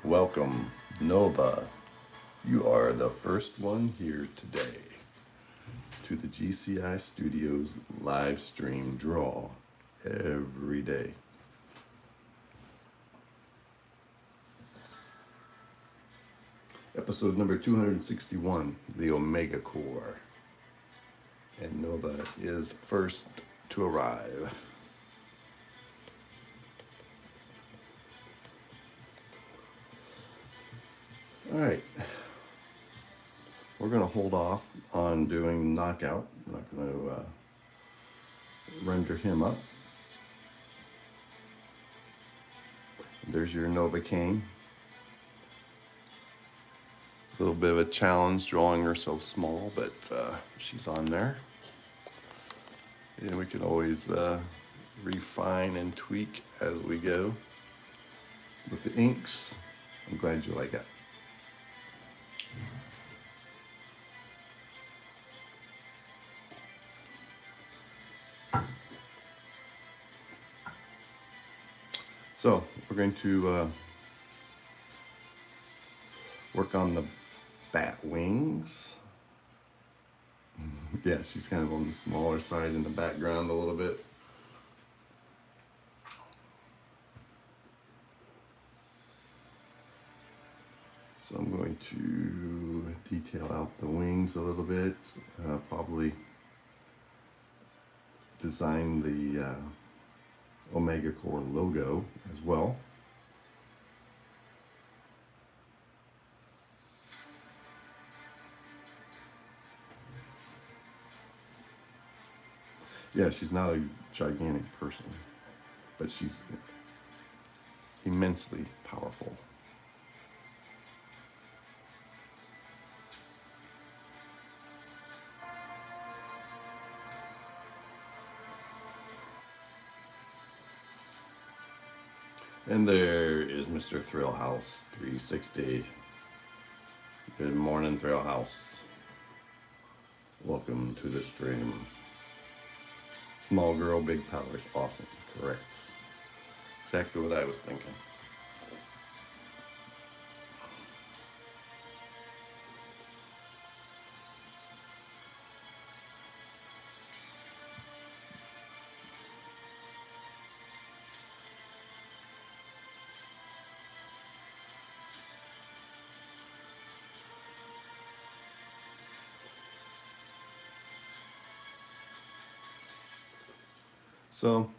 Welcome, Nova. You are the first one here today to the GCI Studios live stream draw every day. Episode number 261, the Omega Core. And Nova is first to arrive. All right. We're going to hold off on doing Knockout. I'm not going to render him up. There's your Novocaine. A little bit of a challenge drawing her so small, but she's on there. And we can always refine and tweak as we go. With the inks, I'm glad you like it. So we're going to work on the bat wings. Yeah, she's kind of on the smaller side in the background a little bit. So I'm going to detail out the wings a little bit, probably design the Omega Core logo as well. Yeah, she's not a gigantic person, but she's immensely powerful. And there is Mr. Thrillhouse 360. Good morning, Thrillhouse. Welcome to the stream. Small girl, big powers. Awesome. Correct. Exactly what I was thinking. So,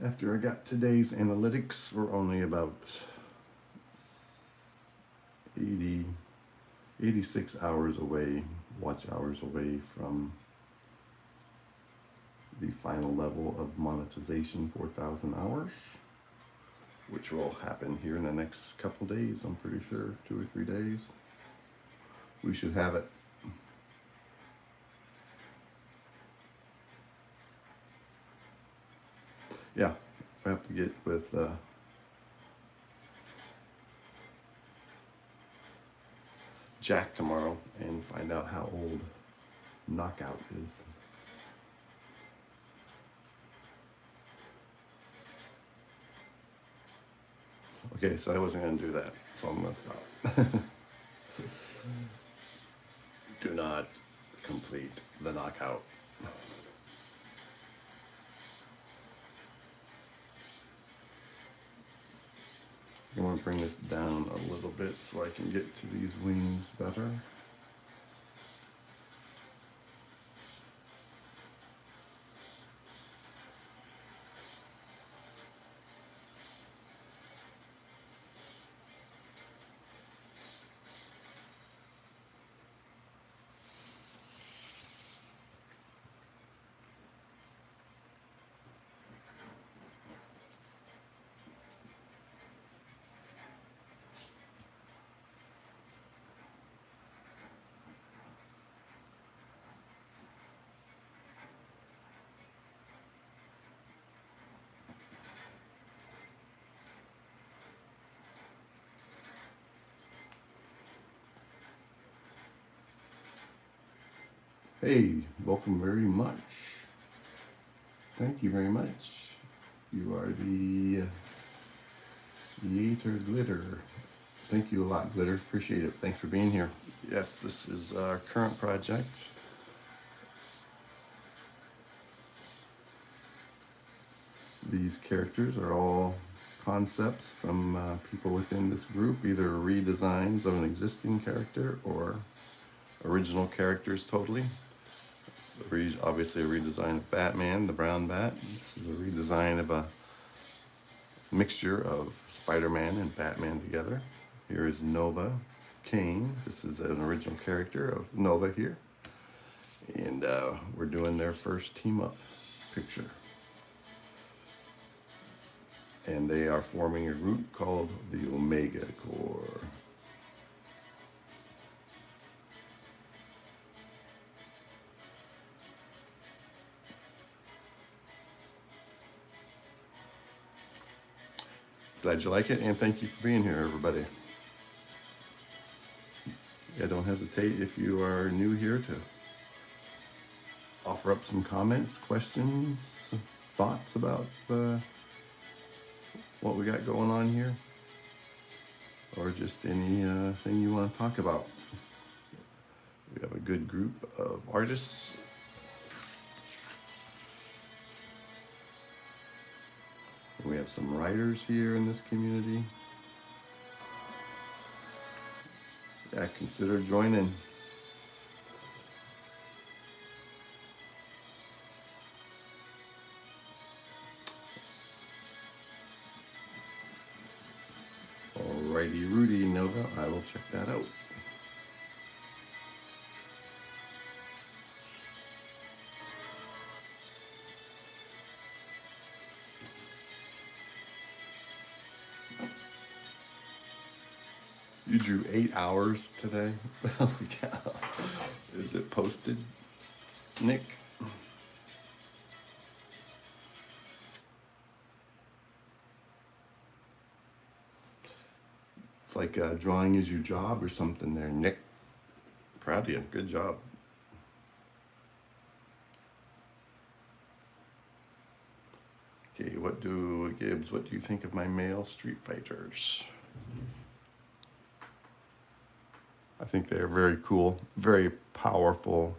after I got today's analytics, we're only about 86 hours away, watch hours away from the final level of monetization, 4,000 hours, which will happen here in the next couple days, I'm pretty sure, 2 or 3 days. We should have it. Yeah, I have to get with Jack tomorrow and find out how old Knockout is. Okay, so I wasn't going to do that, so I'm going to stop. Do not complete the Knockout. I want to bring this down a little bit so I can get to these wings better. Hey, welcome very much. Thank you very much. You are the Yeater Glitter. Thank you a lot, Glitter. Appreciate it. Thanks for being here. Yes, this is our current project. These characters are all concepts from people within this group, either redesigns of an existing character or original characters totally. It's obviously a redesign of Batman, the brown bat. This is a redesign of a mixture of Spider-Man and Batman together. Here is Nova Kane. This is an original character of Nova here. And we're doing their first team up picture. And they are forming a group called the Omega Corps. Glad you like it, and thank you for being here, everybody. Yeah, don't hesitate if you are new here to offer up some comments, questions, thoughts about what we got going on here, or just anything you want to talk about. We have a good group of artists. We have some writers here in this community. Yeah, consider joining. Alrighty, Rudy, Nova, I will check that out. You drew 8 hours today? Oh, yeah. Is it posted, Nick? It's like drawing is your job or something there, Nick. Proud of you. Good job. Okay, Gibbs, what do you think of my male Street Fighters? I think they're very cool, very powerful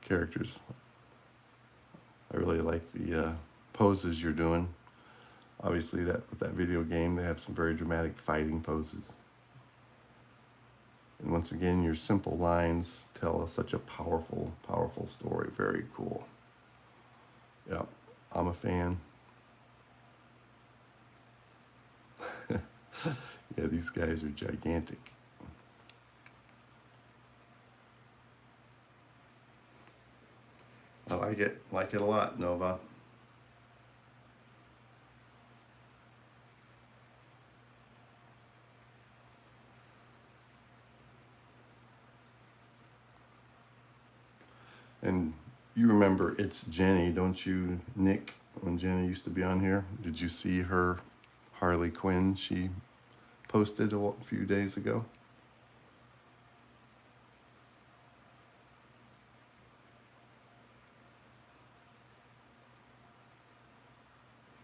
characters. I really like the poses you're doing. Obviously, with that video game, they have some very dramatic fighting poses. And once again, your simple lines tell such a powerful story. Very cool. Yeah, I'm a fan. Yeah, these guys are gigantic. I like it a lot, Nova. And you remember It's Jenny, don't you, Nick? When Jenny used to be on here, did you see her Harley Quinn she posted a few days ago?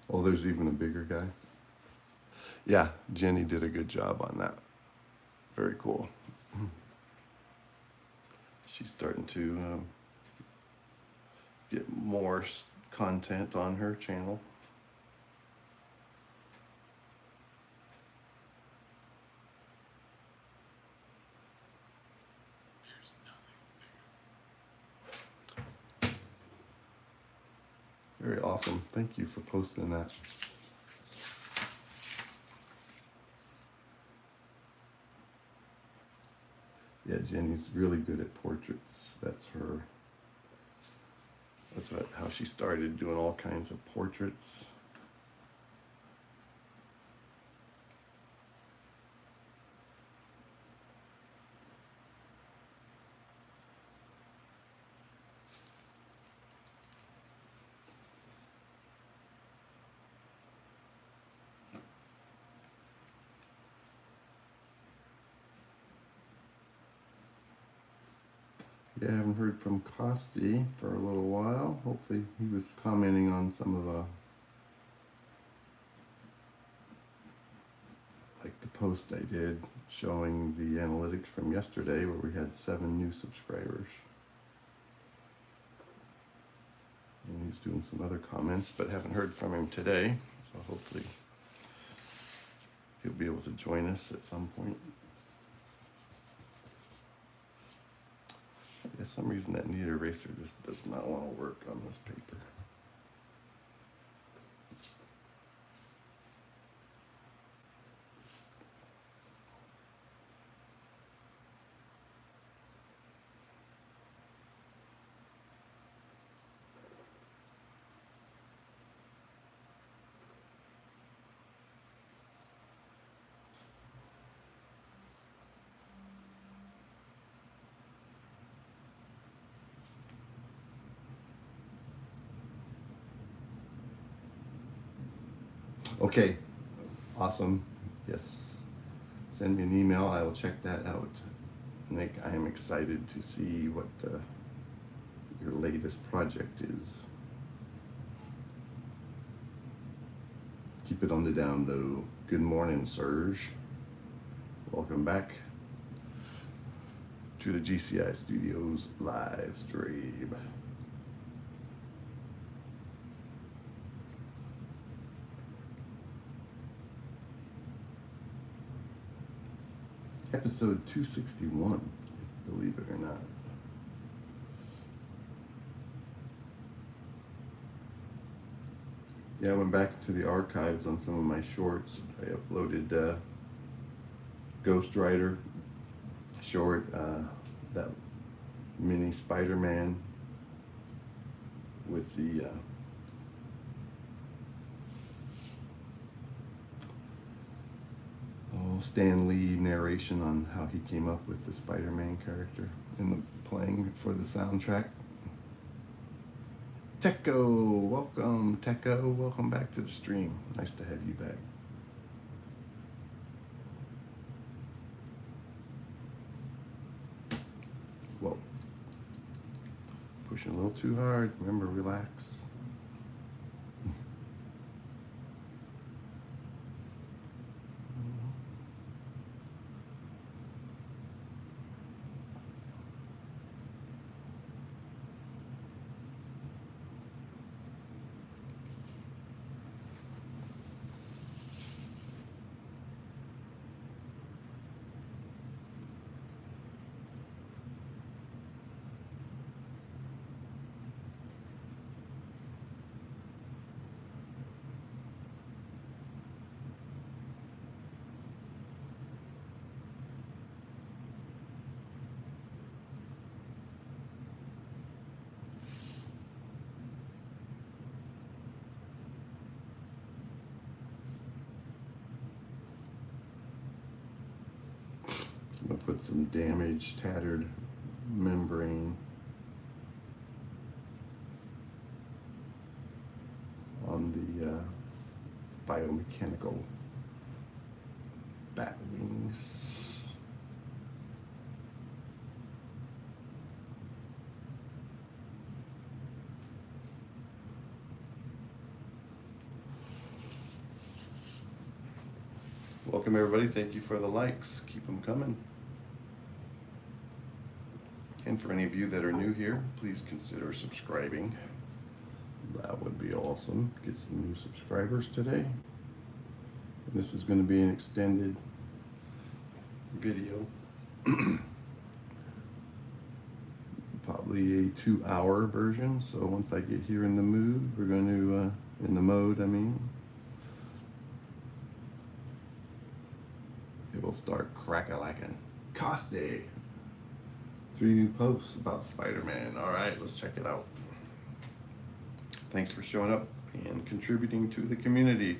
Oh, there's even a bigger guy. Yeah, Jenny did a good job on that. Very cool. She's starting to get more content on her channel. Very awesome. Thank you for posting that. Yeah, Jenny's really good at portraits. That's how she started doing all kinds of portraits. Yeah, I haven't heard from Costi for a little while. Hopefully he was commenting on some of the, like the post I did showing the analytics from yesterday where we had 7 new subscribers. And he's doing some other comments, but haven't heard from him today. So hopefully he'll be able to join us at some point. For some reason that neat eraser just does not want to work on this paper. Okay, awesome. Yes, send me an email. I will check that out. Nick, I am excited to see what your latest project is. Keep it on the down low. Good morning, Serge. Welcome back to the GCI Studios live stream. Episode 261, believe it or not. Yeah, I went back to the archives on some of my shorts. I uploaded Ghost Rider short, that mini Spider-Man with the Stan Lee narration on how he came up with the Spider-Man character in the playing for the soundtrack. Techo, welcome. Techo, welcome back to the stream. Nice to have you back. Whoa. Pushing a little too hard. Remember, relax. I'm gonna put some damaged, tattered membrane on the biomechanical bat wings. Welcome everybody, thank you for the likes, keep them coming. And for any of you that are new here, please consider subscribing. That would be awesome. Get some new subscribers today. And this is going to be an extended video. Probably a 2-hour version. So once I get here in the mood, we're going to, in the mode, I mean, it will start crack-a-lacking. Costi. 3 new posts about Spider-Man. All right, let's check it out. Thanks for showing up and contributing to the community.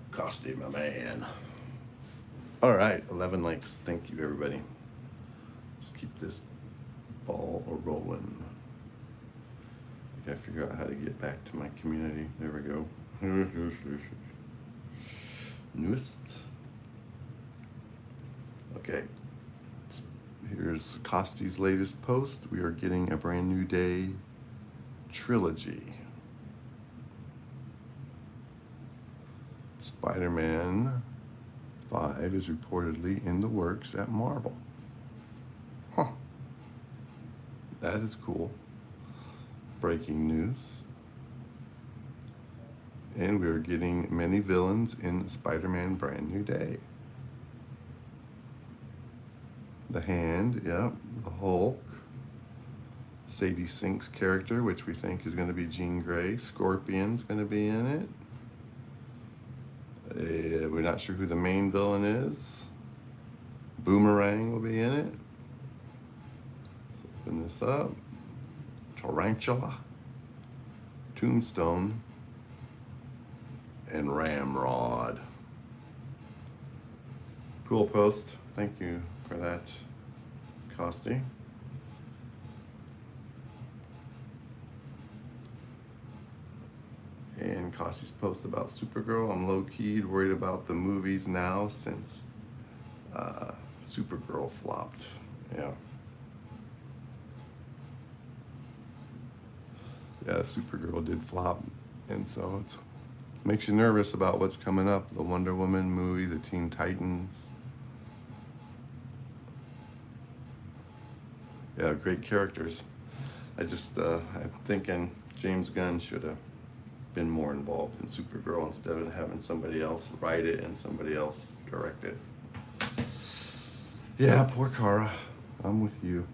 Costi, my man. All right, 11 likes. Thank you, everybody. Let's keep this ball rolling. I gotta figure out how to get back to my community. There we go. Newest. Okay, here's Costy's latest post. We are getting a Brand New Day trilogy. Spider-Man 5 is reportedly in the works at Marvel. Huh. That is cool. Breaking news. And we are getting many villains in Spider-Man Brand New Day. The Hand, yep, the Hulk, Sadie Sink's character, which we think is going to be Jean Grey. Scorpion's going to be in it. We're not sure who the main villain is. Boomerang will be in it. Let's open this up. Tarantula, Tombstone, and Ramrod. Cool post. Thank you for that, Costy. And Costy's post about Supergirl. I'm low-key worried about the movies now since Supergirl flopped. Yeah. Yeah, Supergirl did flop. And so it makes you nervous about what's coming up. The Wonder Woman movie, the Teen Titans. Yeah, great characters. I'm thinking James Gunn should have been more involved in Supergirl instead of having somebody else write it and somebody else direct it. Yeah, poor Kara. I'm with you.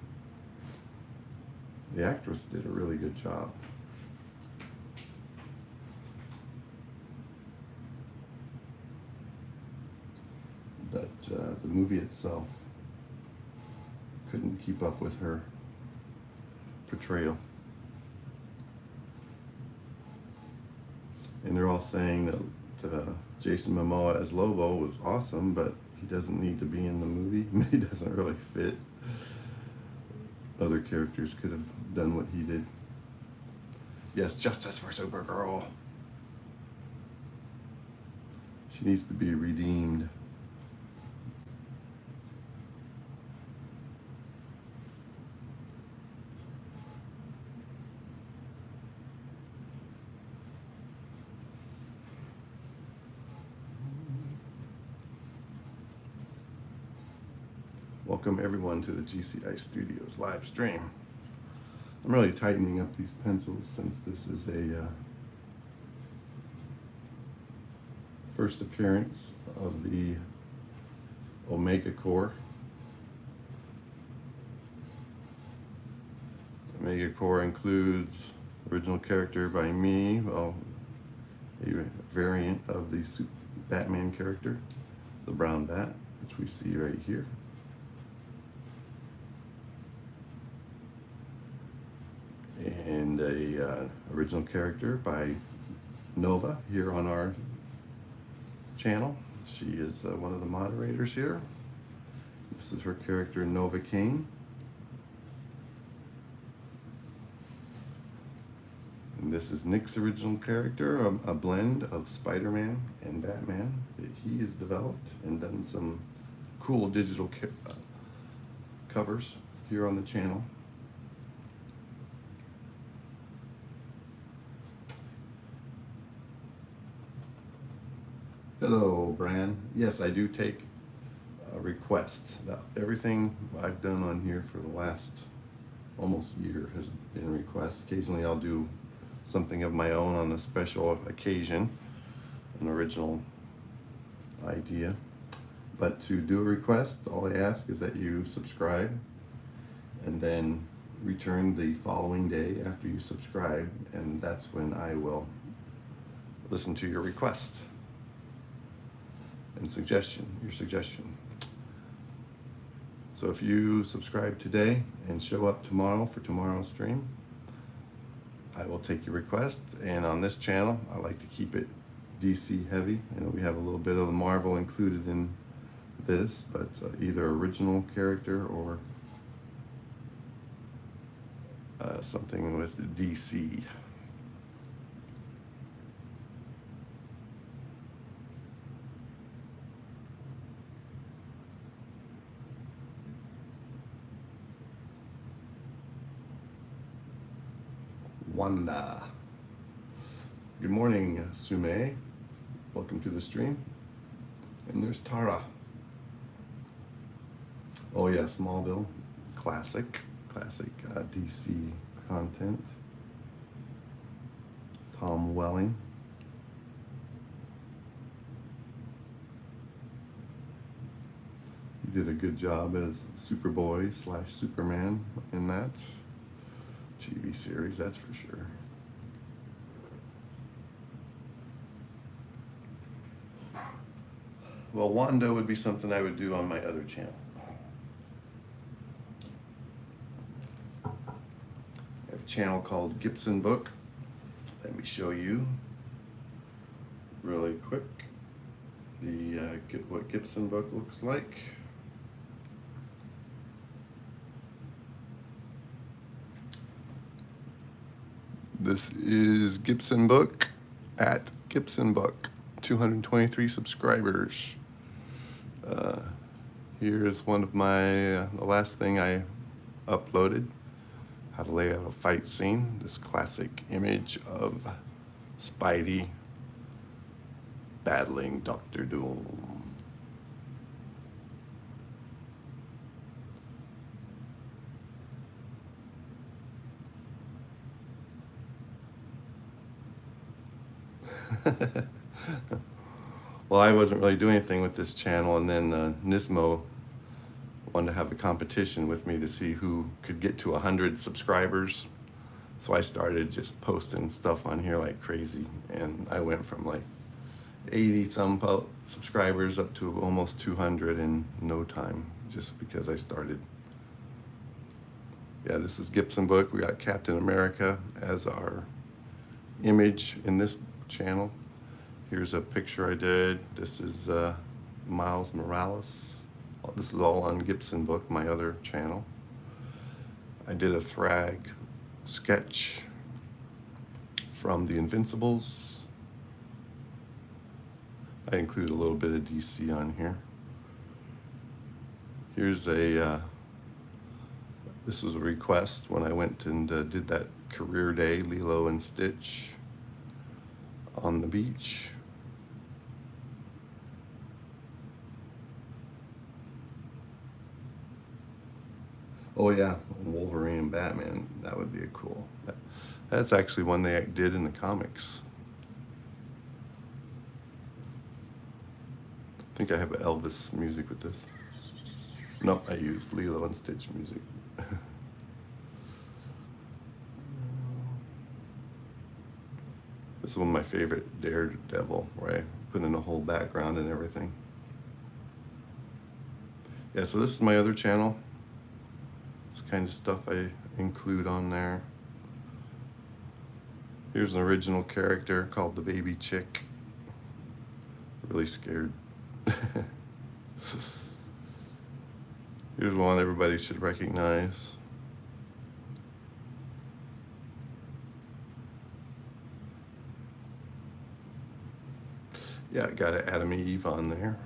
The actress did a really good job. But the movie itself couldn't keep up with her portrayal. And they're all saying that Jason Momoa as Lobo was awesome, but he doesn't need to be in the movie. He doesn't really fit. Other characters could have done what he did. Yes, justice for Supergirl. She needs to be redeemed. Welcome everyone to the GCI Studios live stream. I'm really tightening up these pencils since this is a first appearance of the Omega Corps. Omega Corps includes original character by me, well, a variant of the Batman character, the Brown Bat, which we see right here. And a original character by Nova here on our channel. She is one of the moderators here. This is her character, Nova Kane. And this is Nick's original character, a blend of Spider-Man and Batman that he has developed and done some cool digital covers here on the channel. Hello, Bran. Yes, I do take requests. Everything I've done on here for the last almost year has been requests. Occasionally I'll do something of my own on a special occasion, an original idea. But to do a request, all I ask is that you subscribe and then return the following day after you subscribe, and that's when I will listen to your request and your suggestion. So if you subscribe today and show up tomorrow for tomorrow's stream, I will take your request. And on this channel, I like to keep it DC heavy. You know, we have a little bit of Marvel included in this, but either original character or something with DC. Wanda. Good morning, Sume. Welcome to the stream. And there's Tara. Oh yeah, Smallville. Classic DC content. Tom Welling. He did a good job as Superboy / Superman in that TV series, that's for sure. Well, Wanda would be something I would do on my other channel. I have a channel called Gibson Book. Let me show you really quick what Gibson Book looks like. This is Gibson Book at Gibson Book, 223 subscribers. Here's one of my, the last thing I uploaded, how to lay out a fight scene. This classic image of Spidey battling Dr. Doom. Well, I wasn't really doing anything with this channel, and then Nismo wanted to have a competition with me to see who could get to 100 subscribers. So I started just posting stuff on here like crazy, and I went from like 80 some subscribers up to almost 200 in no time, just because I started. Yeah, this is Gibson Book. We got Captain America as our image in this channel. Here's a picture I did. This is Miles Morales. This is all on Gibson Book, my other channel. I did a Thrag sketch from The Invincibles. I include a little bit of DC on here. Here's a, this was a request when I went and did that career day, Lilo and Stitch on the beach. Oh yeah, Wolverine and Batman, that would be a cool. That's actually one they did in the comics. I think I have Elvis music with this. Nope, I used Lilo and Stitch music. This is one of my favorite Daredevil, where I put in a whole background and everything. Yeah, so this is my other channel. It's the kind of stuff I include on there. Here's an original character called the Baby Chick. Really scared. Here's one everybody should recognize. Yeah, I got an Adam and Eve on there.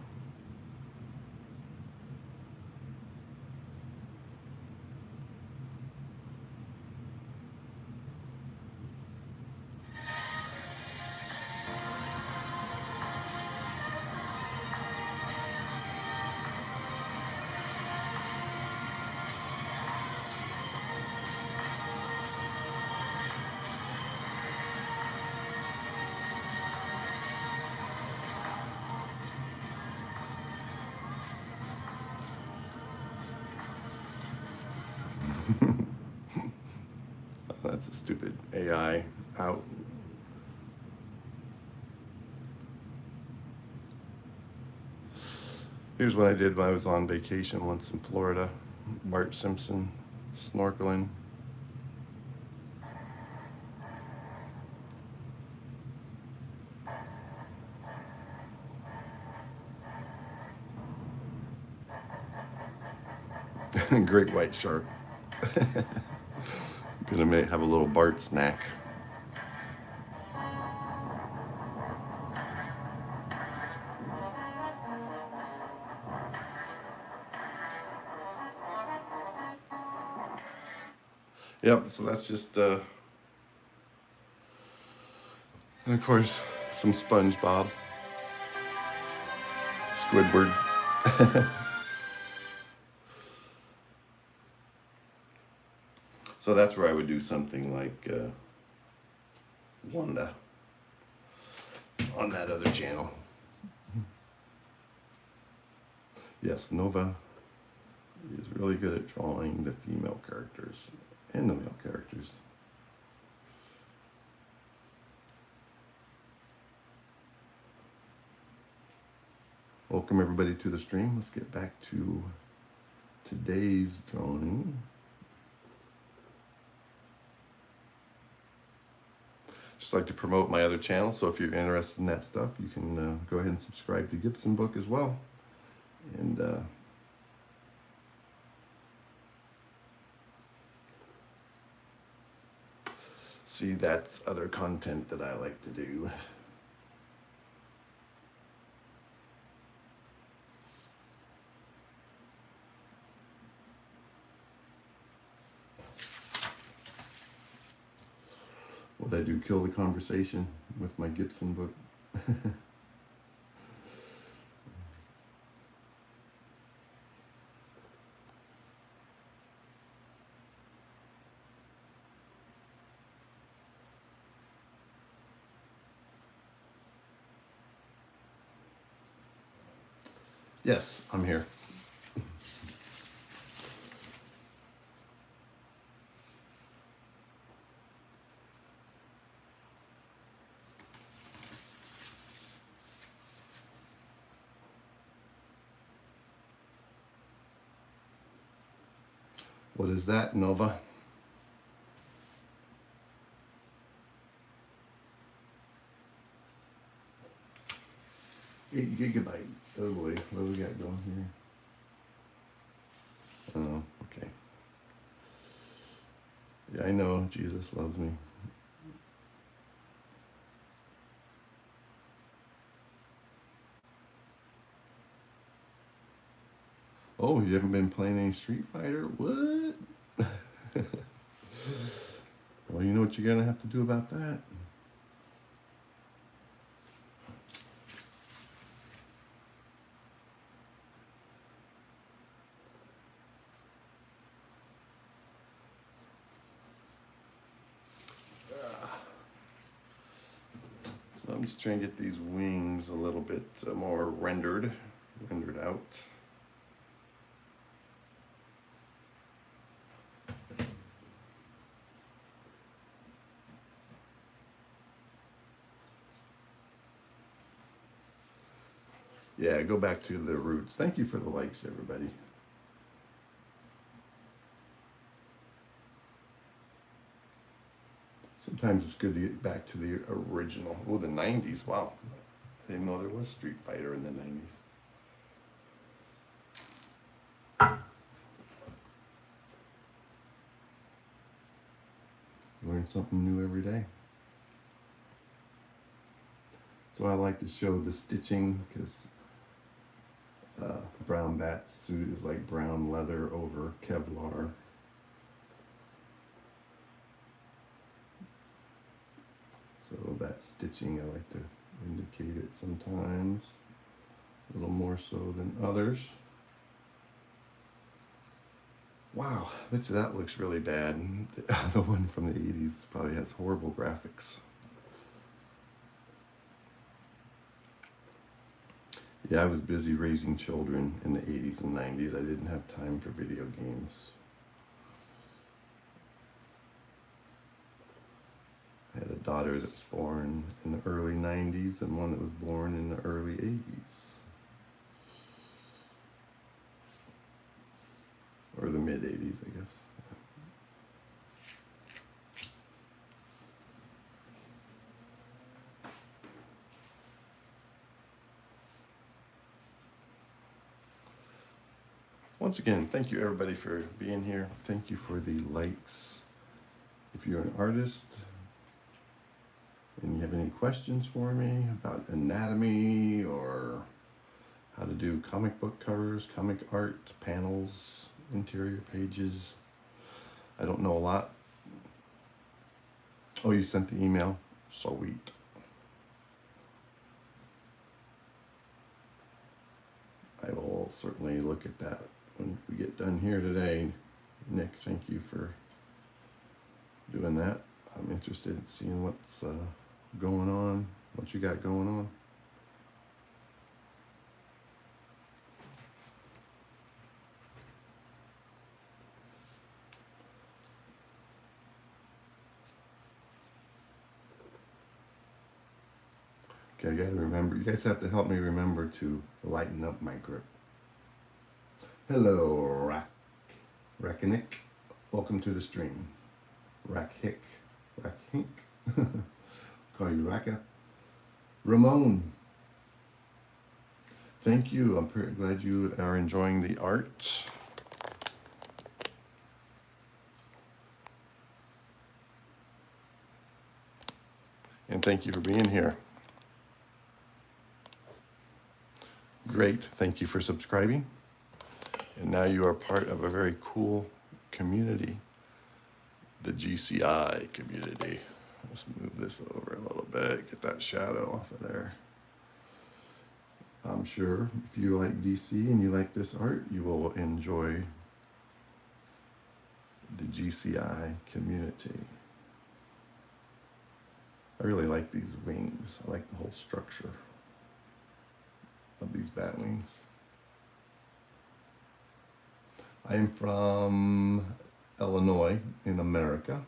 That's a stupid AI out. Here's what I did when I was on vacation once in Florida. Bart Simpson snorkeling. Great white shark. Gonna have a little Bart snack. Yep, so that's just And of course, some SpongeBob, Squidward. So that's where I would do something like Wanda on that other channel. Yes, Nova is really good at drawing the female characters and the male characters. Welcome everybody to the stream. Let's get back to today's drawing. Just like to promote my other channel, so if you're interested in that stuff, you can go ahead and subscribe to Gibson Book as well. And see, that's other content that I like to do. What I do, kill the conversation with my Gibson book. Yes, I'm here. What is that, Nova? 8 gigabyte. Oh boy, what do we got going here? Oh, okay. Yeah, I know Jesus loves me. Oh, you haven't been playing any Street Fighter? What? Well, you know what you're gonna have to do about that. So I'm just trying to get these wings a little bit more rendered out. Yeah, go back to the roots. Thank you for the likes, everybody. Sometimes it's good to get back to the original. Oh, the 90s. Wow. I didn't know there was Street Fighter in the 90s. Learn something new every day. So I like to show the stitching because Brown Bat's suit is like brown leather over Kevlar. So that stitching, I like to indicate it sometimes, a little more so than others. Wow, I bet you that looks really bad. The one from the 80s probably has horrible graphics. Yeah, I was busy raising children in the 80s and 90s. I didn't have time for video games. I had a daughter that was born in the early 90s and one that was born in the early 80s. Or the mid 80s, I guess. Once again, thank you everybody for being here. Thank you for the likes. If you're an artist and you have any questions for me about anatomy or how to do comic book covers, comic art, panels, interior pages, I don't know a lot. Oh, you sent the email? Sweet. I will certainly look at that when we get done here today. Nick, thank you for doing that. I'm interested in seeing what's going on, what you got going on. Okay, I gotta remember, you guys have to help me remember to lighten up my grip. Hello, Rackinick. Welcome to the stream. Rackhink. Call you Racka. Ramon. Thank you. I'm pretty glad you are enjoying the art. And thank you for being here. Great. Thank you for subscribing. And now you are part of a very cool community, the GCI community. Let's move this over a little bit, get that shadow off of there. I'm sure if you like DC and you like this art, you will enjoy the GCI community. I really like these wings. I like the whole structure of these bat wings. I am from Illinois in America.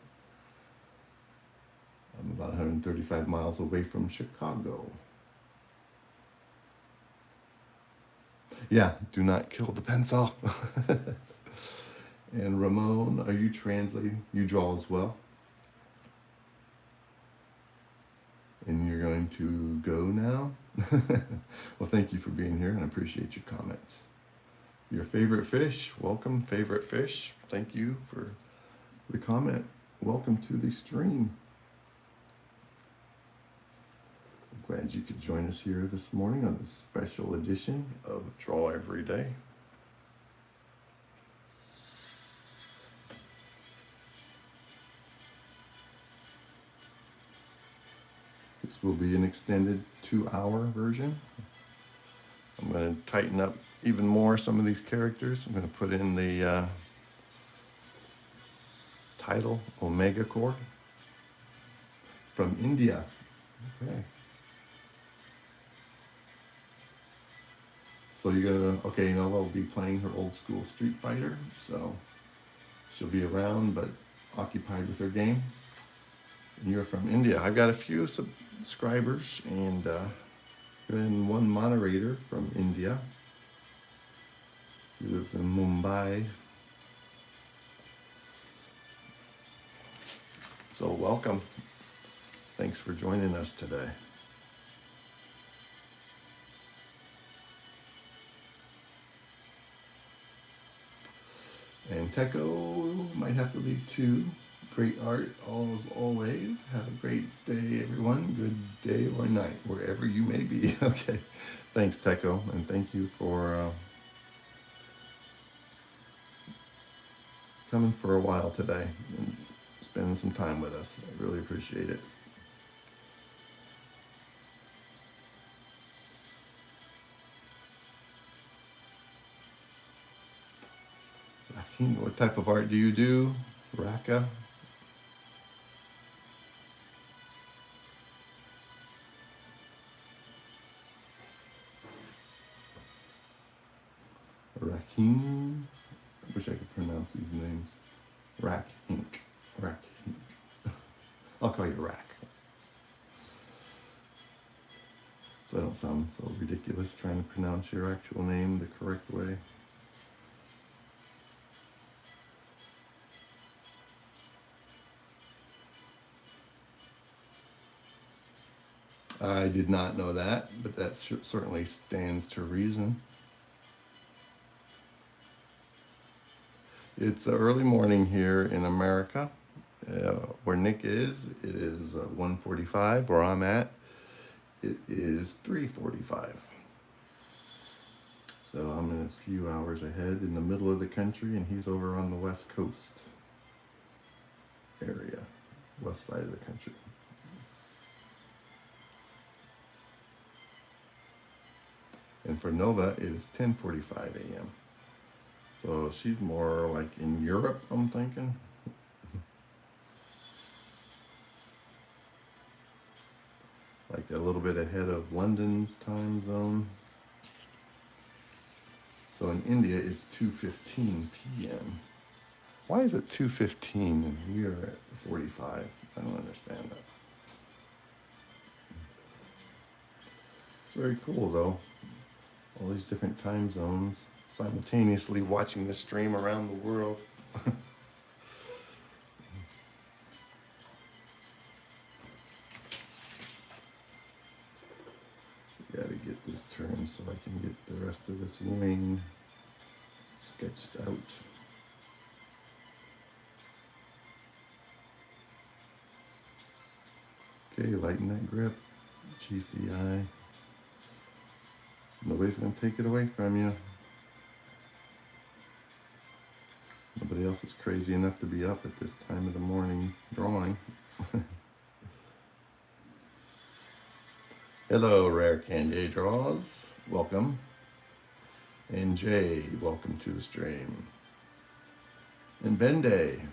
I'm about 135 miles away from Chicago. Yeah, do not kill the pencil. And Ramon, are you translating? You draw as well? And you're going to go now? Well, thank you for being here and I appreciate your comments. Your favorite fish, welcome, favorite fish. Thank you for the comment. Welcome to the stream. I'm glad you could join us here this morning on this special edition of Draw Every Day. This will be an extended 2-hour version. I'm going to tighten up even more some of these characters. I'm going to put in the title, Omega Core, from India. Okay. So you're going to, okay, Nova will be playing her old school Street Fighter, so she'll be around but occupied with her game. And you're from India. I've got a few subscribers and one moderator from India. He lives in Mumbai. So welcome. Thanks for joining us today. And Teco might have to leave too. Great art, as always. Have a great day, everyone. Good day or night, wherever you may be. Okay. Thanks, Teco, and thank you for coming for a while today and spending some time with us. I really appreciate it. What type of art do you do, Raka? Rakim. I wish I could pronounce these names. Rackhink. I'll call you Rack. So I don't sound so ridiculous trying to pronounce your actual name the correct way. I did not know that, but that certainly stands to reason. It's early morning here in America. Where Nick is, it is 1:45. Where I'm at, it is 3:45. So I'm in a few hours ahead in the middle of the country, and he's over on the West Coast area, west side of the country. And for Nova, it is 10:45 a.m. So she's more like in Europe, I'm thinking. Like a little bit ahead of London's time zone. So in India, it's 2:15 p.m. Why is it 2:15 and we are at 45? I don't understand that. It's very cool though. All these different time zones, simultaneously watching the stream around the world. Gotta get this turned so I can get the rest of this wing sketched out. Okay, lighten that grip, GCI. Nobody's gonna take it away from you. Nobody else is crazy enough to be up at this time of the morning drawing. Hello, Rare Candy Draws. Welcome. And Jay, welcome to the stream. And Bende.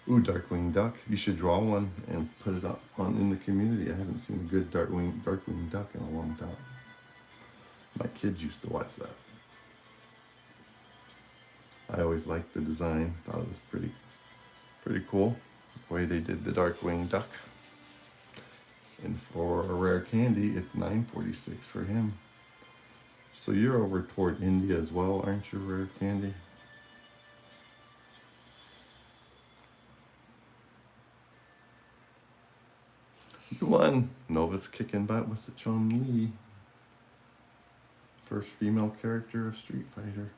Ooh, Darkwing Duck. You should draw one and put it up on in the community. I haven't seen a good Darkwing Duck in a long time. My kids used to watch that. I always liked the design. Thought it was pretty cool the way they did the Darkwing Duck. And for a Rare Candy, it's 9:46 for him. So you're over toward India as well, aren't you, Rare Candy? You won. Nova's kicking butt with the Chun-Li. First female character of Street Fighter.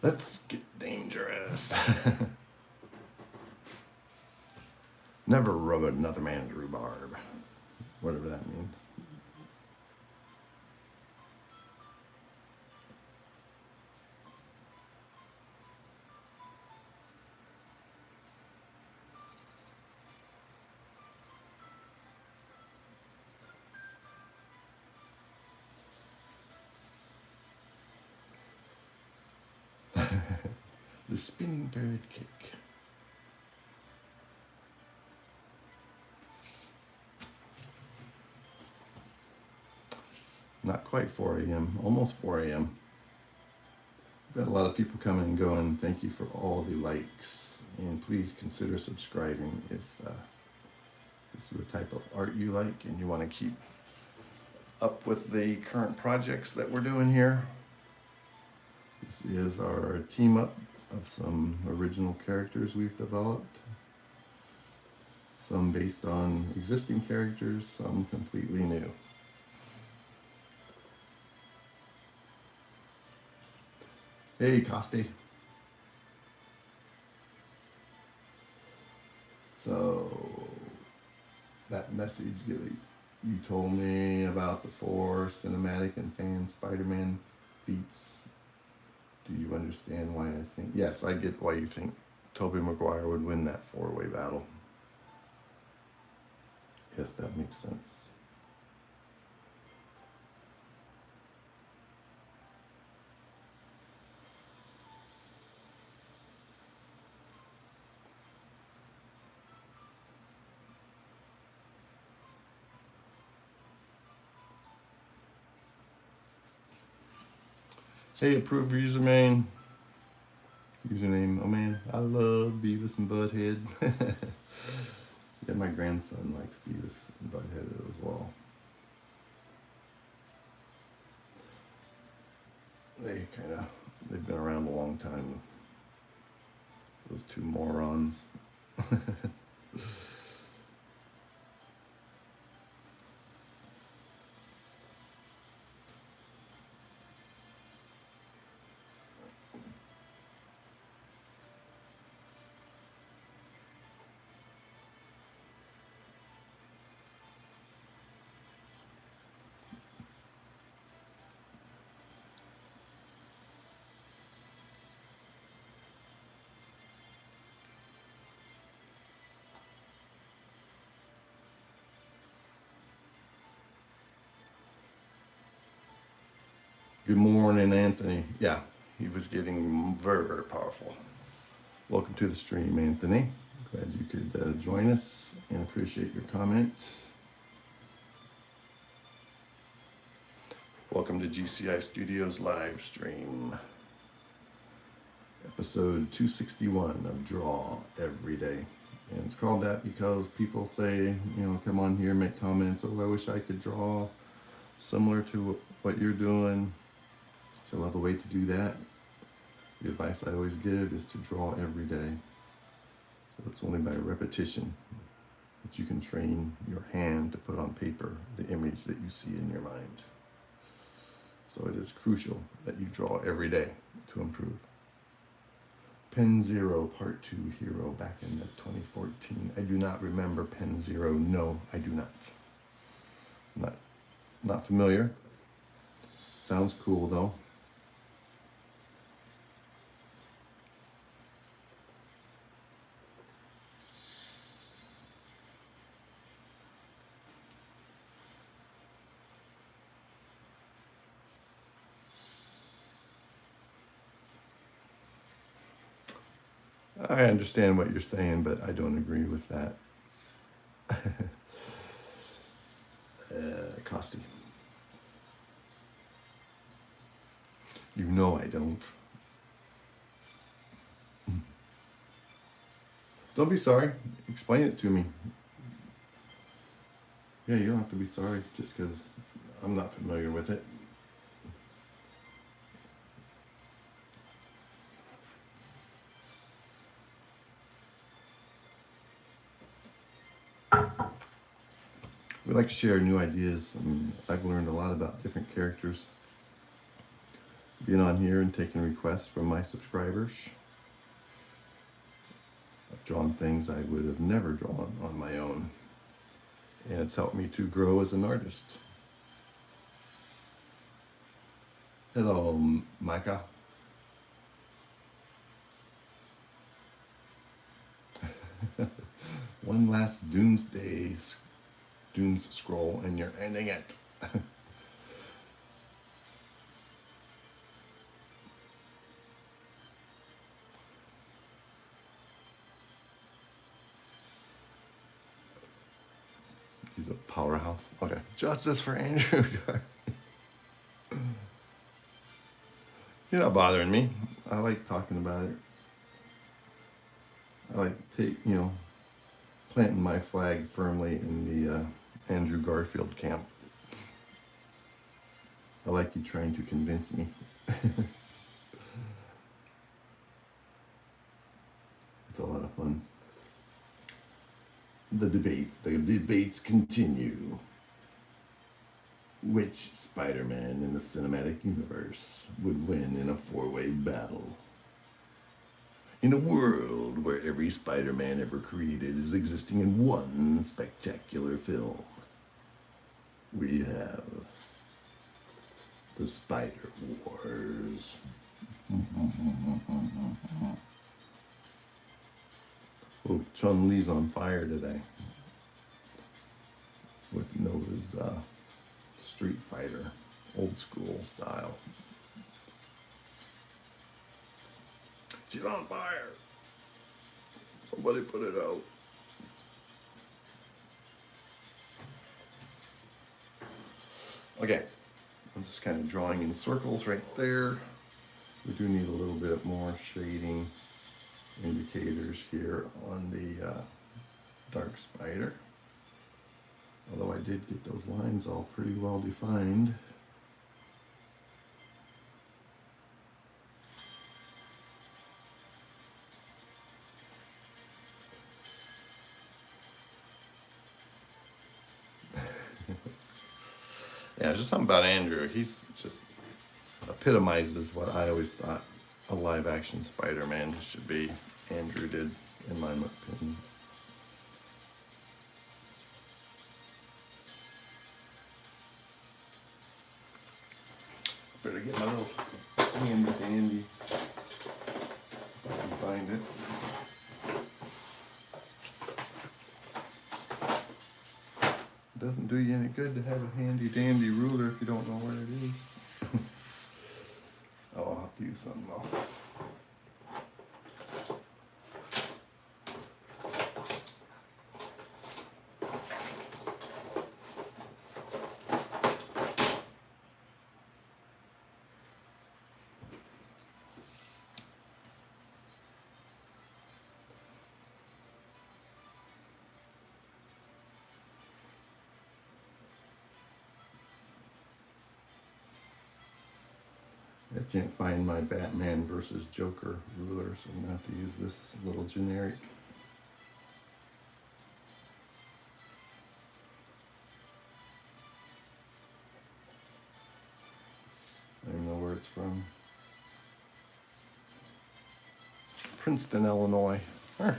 Let's get dangerous. Never rub another man's rhubarb. Whatever that means. The spinning bird kick. Not quite 4 a.m., almost 4 a.m. We've got a lot of people coming and going. Thank you for all the likes. And please consider subscribing if this is the type of art you like and you want to keep up with the current projects that we're doing here. This is our team up of some original characters we've developed. Some based on existing characters, some completely new. Hey, Costi. So, that message you told me about the 4 cinematic and fan Spider-Man feats. Do you understand why I think? Yes, I get why you think Tobey Maguire would win that 4-way battle. Yes, that makes sense. Hey, approved username. Oh man, I love Beavis and Butthead. Yeah, my grandson likes Beavis and Butthead as well. They've been around a long time. Those two morons. Good morning, Anthony. Yeah, he was getting very, very powerful. Welcome to the stream, Anthony. Glad you could join us and appreciate your comment. Welcome to GCI Studios live stream. Episode 261 of Draw Every Day. And it's called that because people say, come on here, make comments. Oh, I wish I could draw similar to what you're doing. So, well, the way to do that, the advice I always give is to draw every day. So it's only by repetition that you can train your hand to put on paper the image that you see in your mind. So it is crucial that you draw every day to improve. Pen Zero Part 2 Hero back in the 2014. I do not remember Pen Zero. No, I do not. Not familiar. Sounds cool though. I understand what you're saying, but I don't agree with that. Costi. You know I don't. Don't be sorry. Explain it to me. Yeah, you don't have to be sorry just because I'm not familiar with it. We like to share new ideas. I've learned a lot about different characters being on here and taking requests from my subscribers. I've drawn things I would have never drawn on my own, and it's helped me to grow as an artist. Hello, Micah. One last Dunes scroll and you're ending it. He's a powerhouse. Okay, justice for Andrew. You're not bothering me. I like talking about it. I like planting my flag firmly in the Andrew Garfield camp. I like you trying to convince me. It's a lot of fun. The debates continue. Which Spider-Man in the cinematic universe would win in a four-way battle? In a world where every Spider-Man ever created is existing in one spectacular film, we have the Spider Wars. Oh, Chun-Li's on fire today with Nova's Street Fighter, old school style. She's on fire. Somebody put it out. Okay, I'm just kind of drawing in circles right there. We do need a little bit more shading indicators here on the dark spider. Although I did get those lines all pretty well defined. Yeah, just something about Andrew. He's just epitomizes what I always thought a live action Spider-Man should be. Andrew did, in my opinion. Better get my little handy dandy if I can find it. It doesn't do you any good to have a handy dandy ruler if you don't know where it is. do something else. I can't find my Batman versus Joker ruler, so I'm gonna have to use this little generic. I don't know where it's from. Princeton, Illinois. Wow,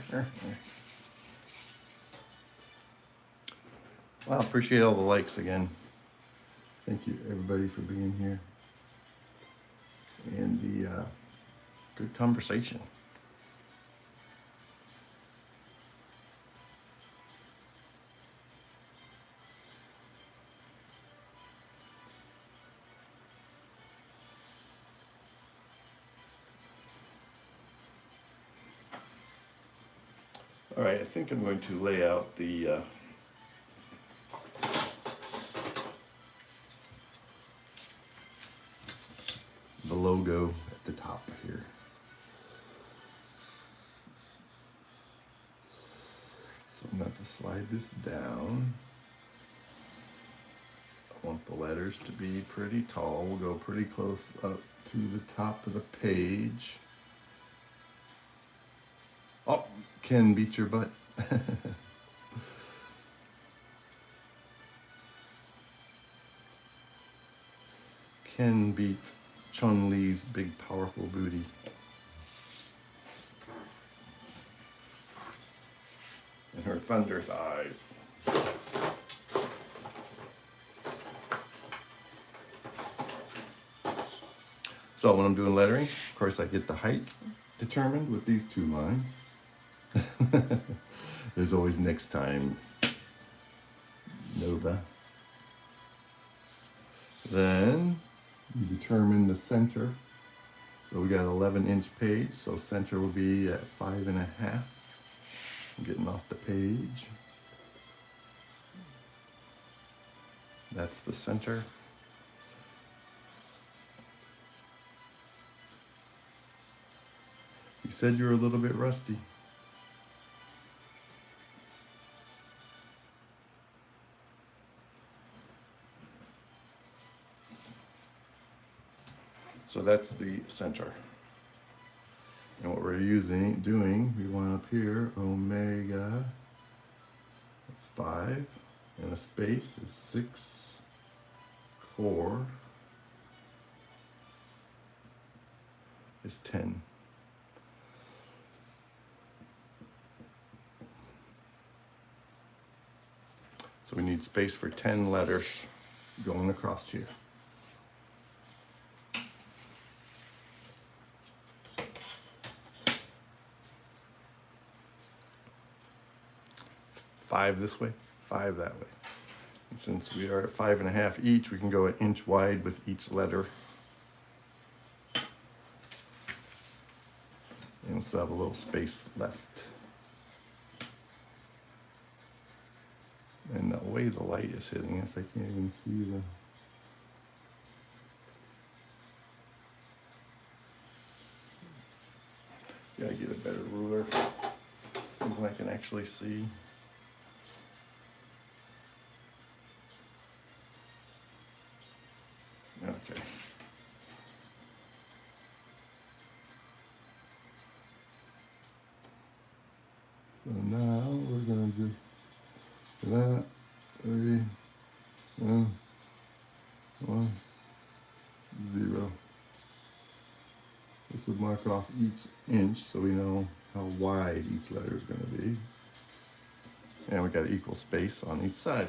appreciate all the likes again. Thank you everybody for being here. And the good conversation. All right, I think I'm going to lay out the logo at the top here. So I'm going to have to slide this down. I want the letters to be pretty tall. We'll go pretty close up to the top of the page. Oh, Ken beat your butt. Ken beat Chun-Li's big powerful booty. And her thunder thighs. So when I'm doing lettering, of course I get the height determined with these two lines. There's always next time, Nova. Then you determine the center. So we got an 11-inch page, so center will be at 5.5. I'm getting off the page. That's the center. You said you were a little bit rusty. So that's the center. And what we're doing, we want up here, omega, that's 5, and a space is 6, core is 10. So we need space for 10 letters going across here. It's 5 this way, 5 that way. And since we are at 5.5 each, we can go an inch wide with each letter. And we'll still have a little space left. And the way the light is hitting us, I can't even see the... Gotta get a better ruler. Something I can actually see. Okay. So now we're gonna just that 3, 1, 0. This will mark off each inch so we know how wide each letter is going to be. And we got equal space on each side.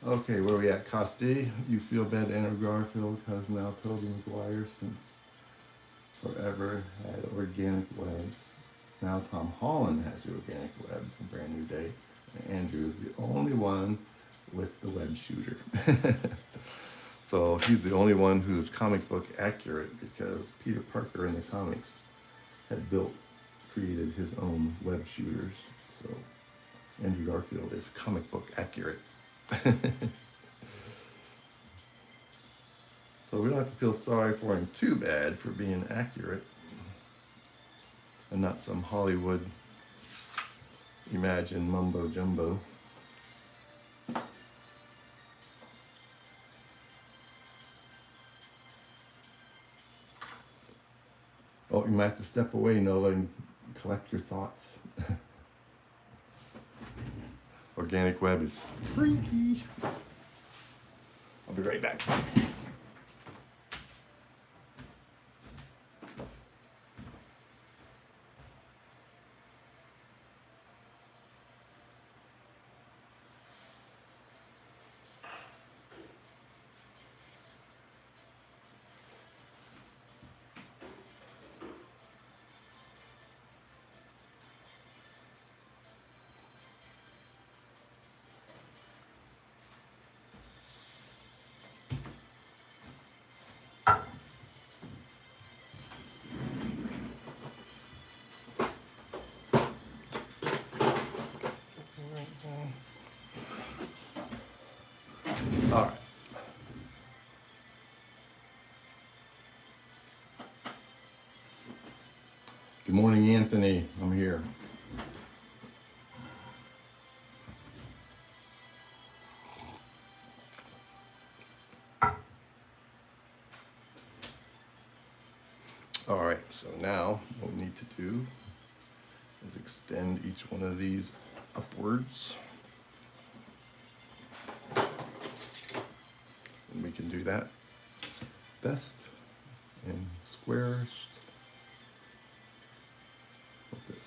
Okay, where are we at, Costi? You feel bad, Andrew Garfield has now Tobey Maguire since forever had organic webs. Now Tom Holland has the organic webs, a brand new day. And Andrew is the only one with the web shooter. So he's the only one who's comic book accurate because Peter Parker in the comics had created his own web shooters. So Andrew Garfield is comic book accurate. So we don't have to feel sorry for him too bad for being accurate and not some Hollywood imagined mumbo jumbo. Oh, you might have to step away, Nola, and collect your thoughts. Organic web is freaky. I'll be right back. All right. Good morning, Anthony. I'm here. All right, so now what we need to do is extend each one of these upwards. And we can do that best in squares. Like this.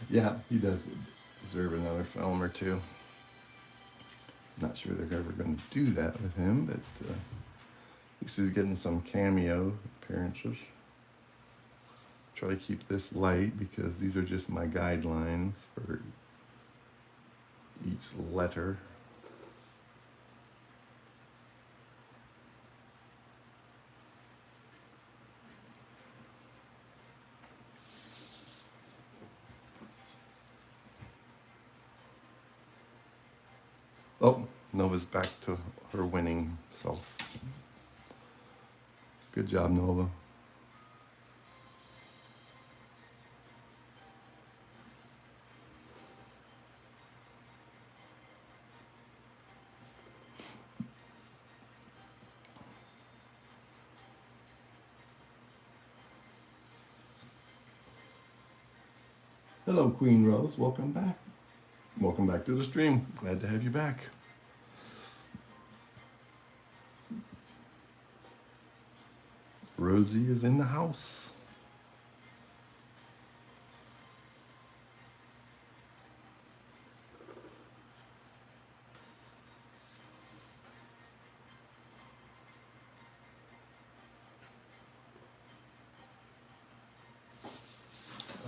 Yeah, he does deserve another film or two. Not sure they're ever going to do that with him, but at least he's getting some cameo appearances. Try to keep this light because these are just my guidelines for each letter. Oh, Nova's back to her winning self. Good job, Nova. Hello, Queen Rose. Welcome back. Welcome back to the stream. Glad to have you back. Rosie is in the house.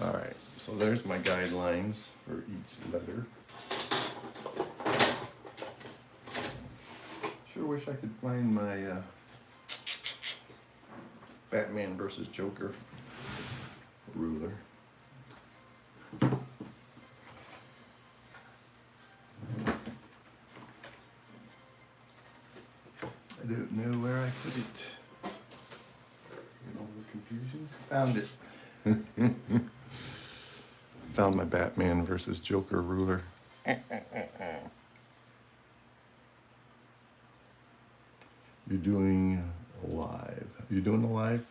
All right, so there's my guidelines for each letter. Sure wish I could find my Batman versus Joker ruler. I don't know where I put it. All the confusion. Found it. Found my Batman versus Joker ruler. You're doing live. You doing a live?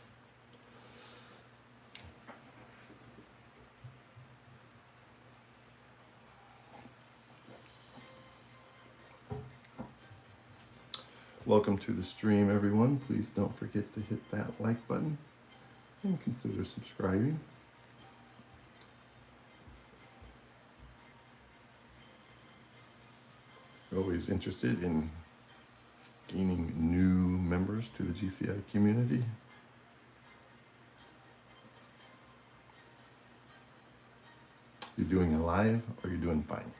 Welcome to the stream, everyone. Please don't forget to hit that like button and consider subscribing. you're always interested in gaining new members to the GCI community, you're doing it live or you're doing fine.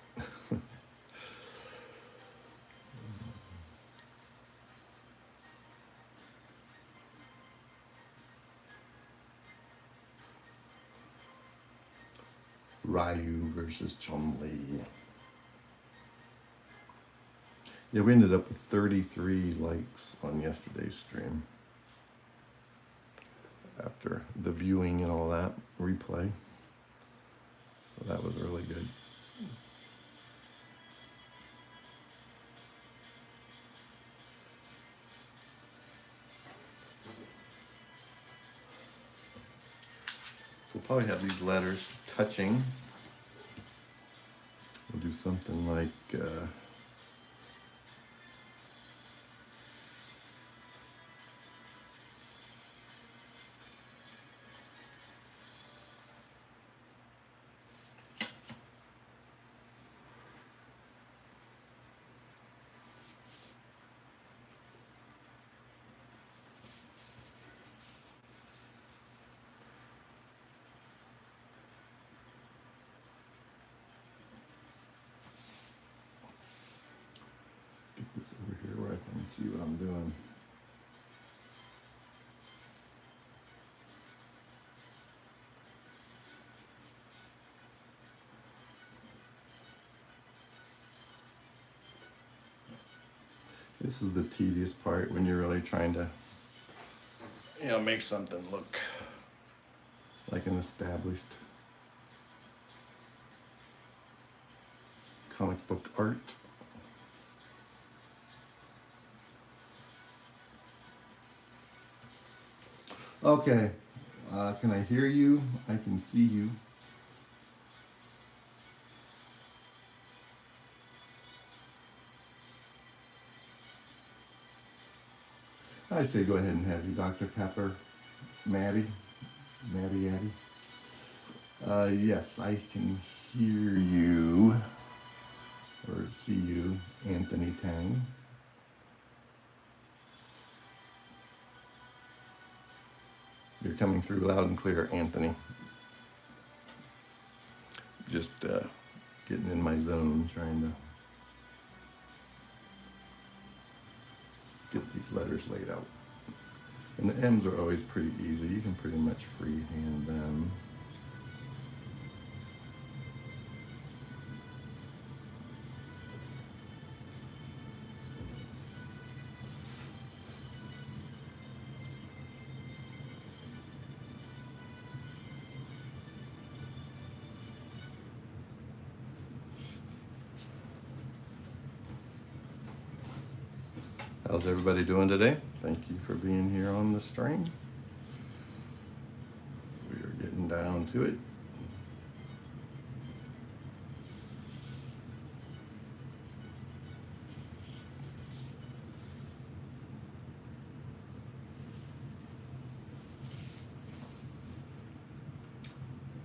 Ryu versus Chun-Li. Yeah, we ended up with 33 likes on yesterday's stream after the viewing and all that replay. So that was really good. We'll probably have these letters touching. We'll do something like get this over here where I can see what I'm doing. This is the tedious part when you're really trying to, make something look like an established comic book art. Okay, can I hear you? I can see you. I say go ahead and have you, Dr. Pepper, Maddie Addy. Yes, I can hear you, or see you, Anthony Tang. You're coming through loud and clear, Anthony. Just getting in my zone, trying to get these letters laid out. And the M's are always pretty easy. You can pretty much freehand them. How's everybody doing today? Thank you for being here on the stream. We are getting down to it.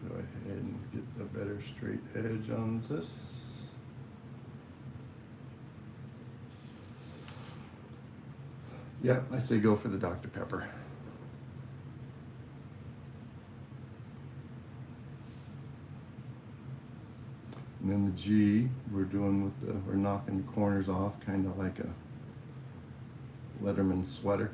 Go ahead and get a better straight edge on this. Yeah, I say go for the Dr. Pepper. And then the G, we're knocking the corners off, kind of like a Letterman sweater.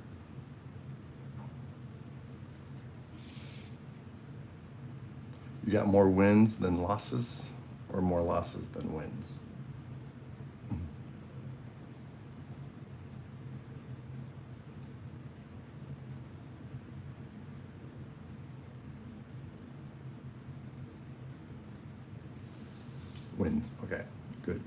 You got more wins than losses, or more losses than wins? Wins. Okay, good.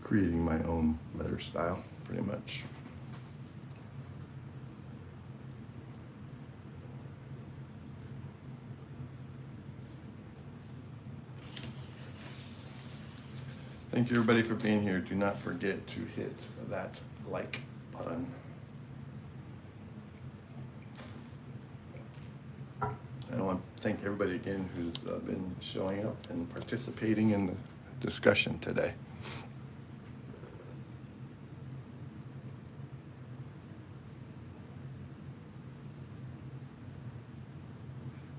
Creating my own letter style, pretty much. Thank you everybody for being here. Do not forget to hit that like button. I want to thank everybody again who's been showing up and participating in the discussion today.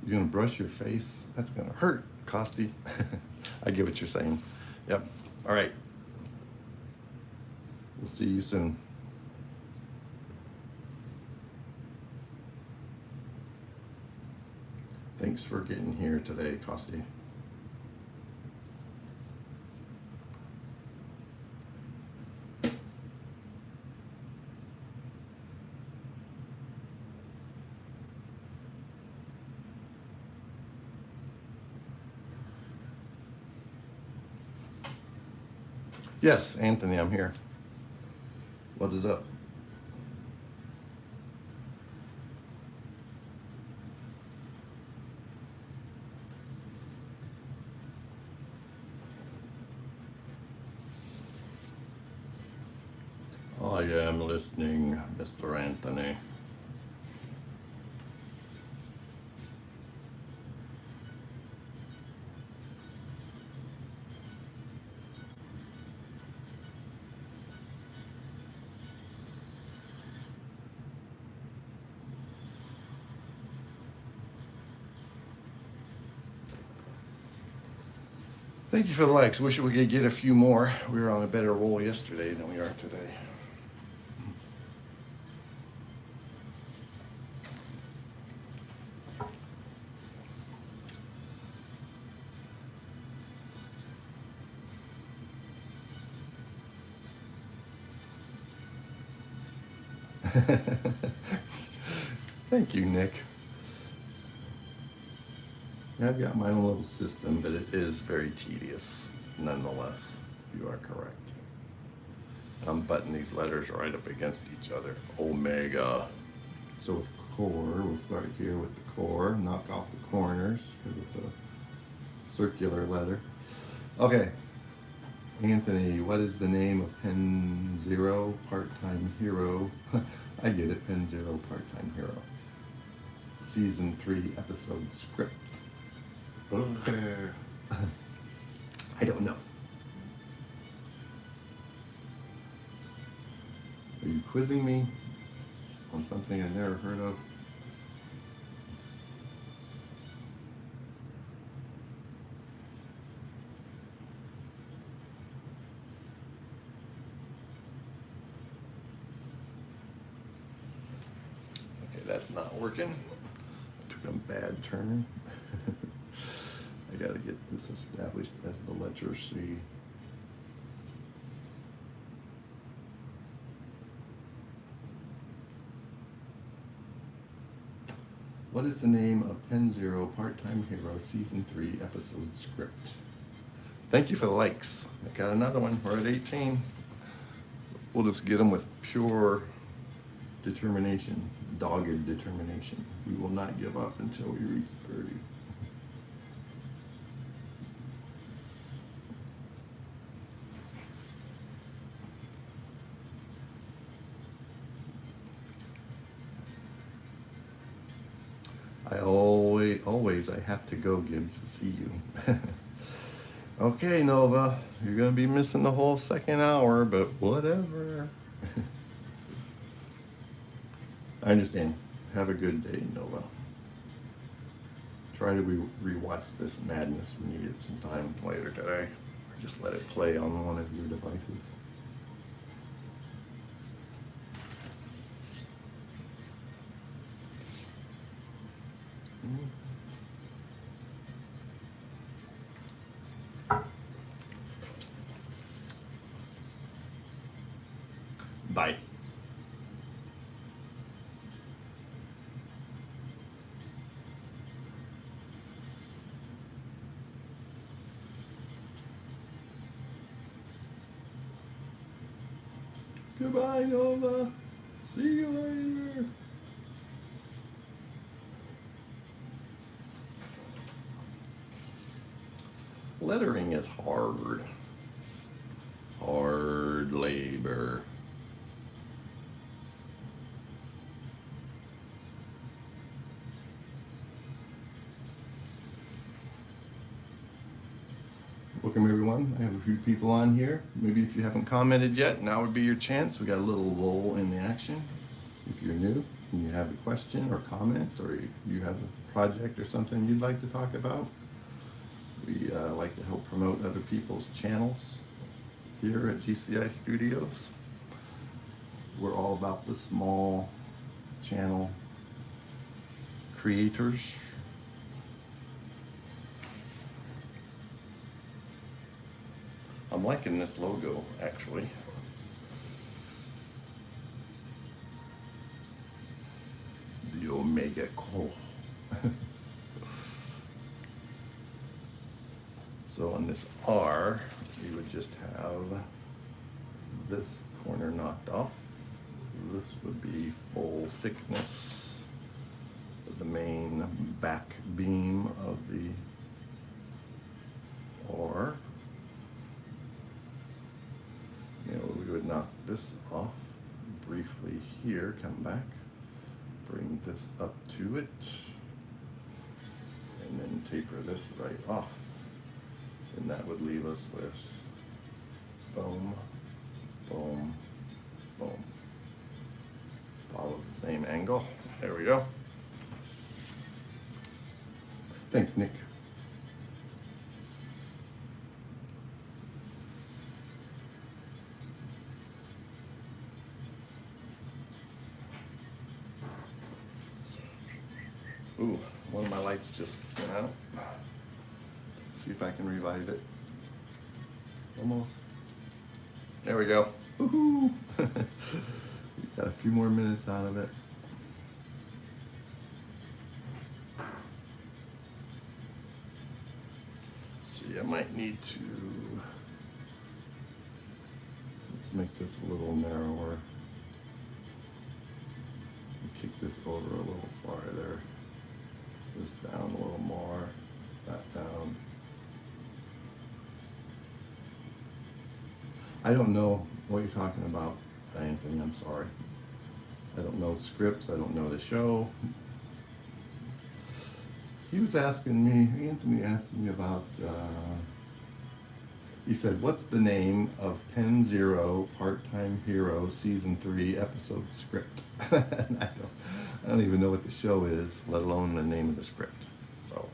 You're gonna brush your face? That's gonna hurt, Costi. I get what you're saying. Yep. All right. We'll see you soon. Thanks for getting here today, Costi. Yes, Anthony, I'm here. What is up? I am listening, Mr. Anthony. Thank you for the likes. Wish we could get a few more. We were on a better roll yesterday than we are today. Thank you, Nick. I've got my own little system, but it is very tedious nonetheless. You are correct. I'm butting these letters right up against each other. Omega. So with core, we'll start here with the core, knock off the corners because it's a circular letter. Okay. Anthony, what is the name of Pen Zero Part-Time Hero? I get it, Pen Zero Part-Time Hero. Season 3 episode script. I don't know. Are you quizzing me on something I've never heard of? Okay, that's not working. I took a bad turn. I gotta get this established as the letter C. What is the name of Pen Zero Part-Time Hero Season 3 episode script? Thank you for the likes. I got another one. We're at 18. We'll just get them with pure determination, dogged determination. We will not give up until we reach 30. I have to go, Gibbs. See you. Okay, Nova, you're gonna be missing the whole second hour, but whatever. I understand. Have a good day, Nova. Try to rewatch this madness when you get some time later today, or just let it play on one of your devices. Bye. Goodbye, Nova. See you later. Lettering is hard. hard labor. Welcome everyone. I have a few people on here. Maybe if you haven't commented yet, now would be your chance. We got a little lull in the action. If you're new and you have a question or comment, or you have a project or something you'd like to talk about, we like to help promote other people's channels here at GCI Studios. We're all about the small channel creators. I'm liking this logo, actually. The Omega Core. So on this R, we would just have this corner knocked off. This would be full thickness of the main back beam of the R. We would knock this off briefly here, come back, bring this up to it, and then taper this right off. And that would leave us with boom, boom, boom. Follow the same angle. There we go. Thanks, Nick. Ooh, one of my lights just went out. See if I can revive it. Almost. There we go. Woohoo! Got a few more minutes out of it. See, I might need to, let's make this a little narrower. Kick this over a little farther. This down a little more, that down. I don't know what you're talking about, Anthony, I'm sorry. I don't know scripts, I don't know the show. He was asking me, Anthony asked me about, he said, what's the name of Pen Zero Part-Time Hero Season 3 episode script? And I don't even know what the show is, let alone the name of the script. So,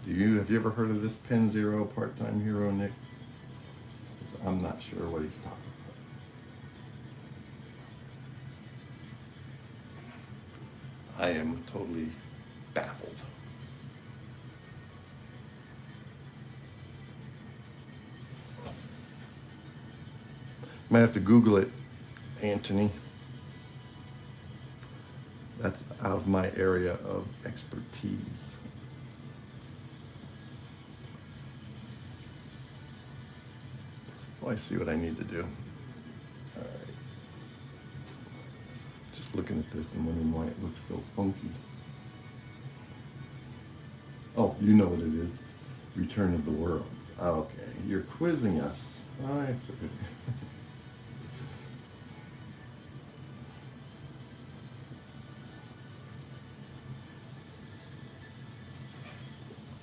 have you ever heard of this Pen Zero Part-Time Hero, Nick? I'm not sure what he's talking about. I am totally baffled. Might have to Google it, Anthony. That's out of my area of expertise. Oh, I see what I need to do. All right. Just looking at this and wondering why it looks so funky. Oh, you know what it is. Return of the Worlds. Okay, you're quizzing us. All right.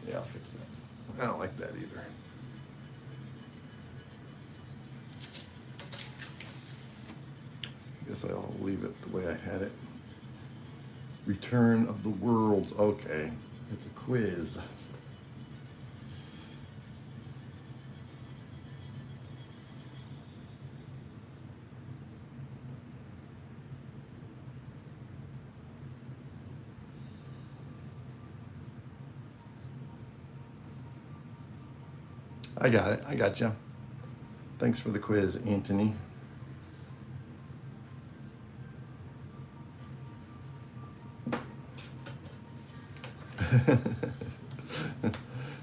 Yeah, I'll fix that. I don't like that either. Guess I'll leave it the way I had it. Return of the Worlds. Okay, it's a quiz. I got it. I got you. Thanks for the quiz, Anthony.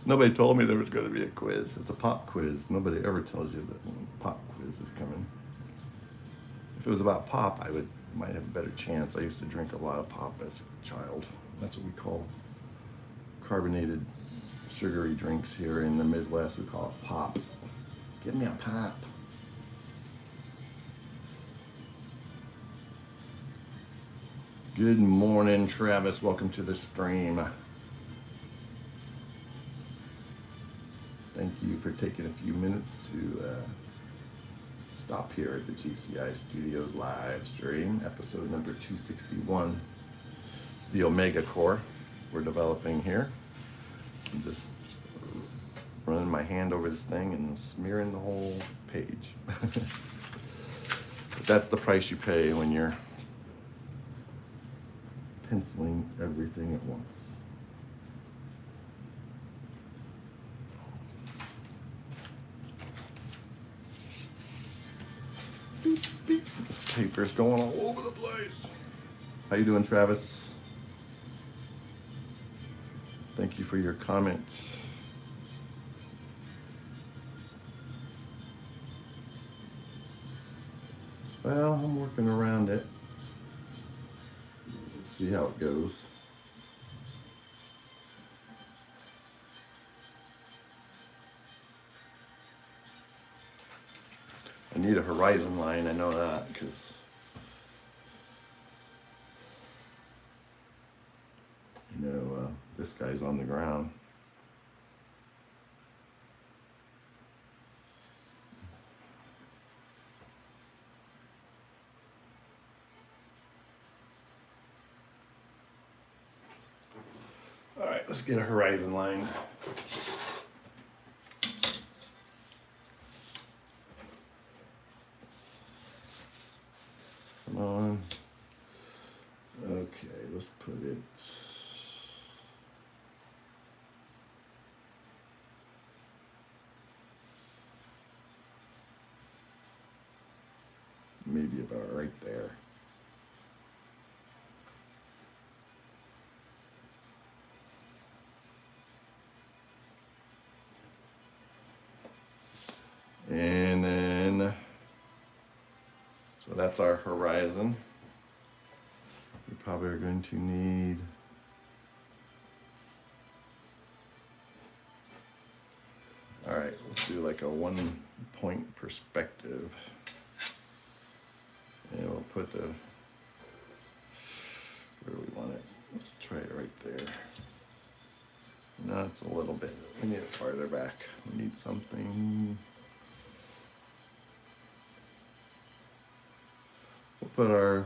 Nobody told me there was going to be a quiz. It's a pop quiz. Nobody ever tells you that a pop quiz is coming. If it was about pop, I might have a better chance. I used to drink a lot of pop as a child. That's what we call carbonated, sugary drinks here in the Midwest. We call it pop. Give me a pop. Good morning, Travis. Welcome to the stream. Thank you for taking a few minutes to stop here at the GCI Studios live stream, episode number 261, the Omega Core we're developing here. I'm just running my hand over this thing and smearing the whole page. But that's the price you pay when you're penciling everything at once. Beep, beep. This paper's going all over the place. How you doing, Travis? Thank you for your comments. Well, I'm working around it. Let's see how it goes. I need a horizon line, I know that, because this guy's on the ground. All right, let's get a horizon line. Come on. Okay, let's put it. Maybe about right there. And then, so that's our horizon. We probably are going to need all right, let's do like a 1 point perspective. And we'll put the, where do we want it? Let's try it right there. No, it's a little bit, we need it farther back. We need something. We'll put our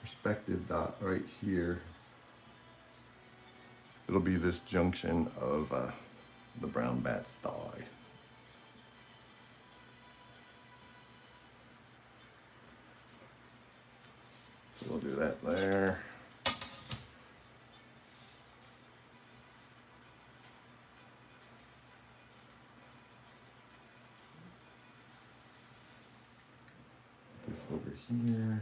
perspective dot right here. It'll be this junction of the brown bat's thigh. So we'll do that there. This over here.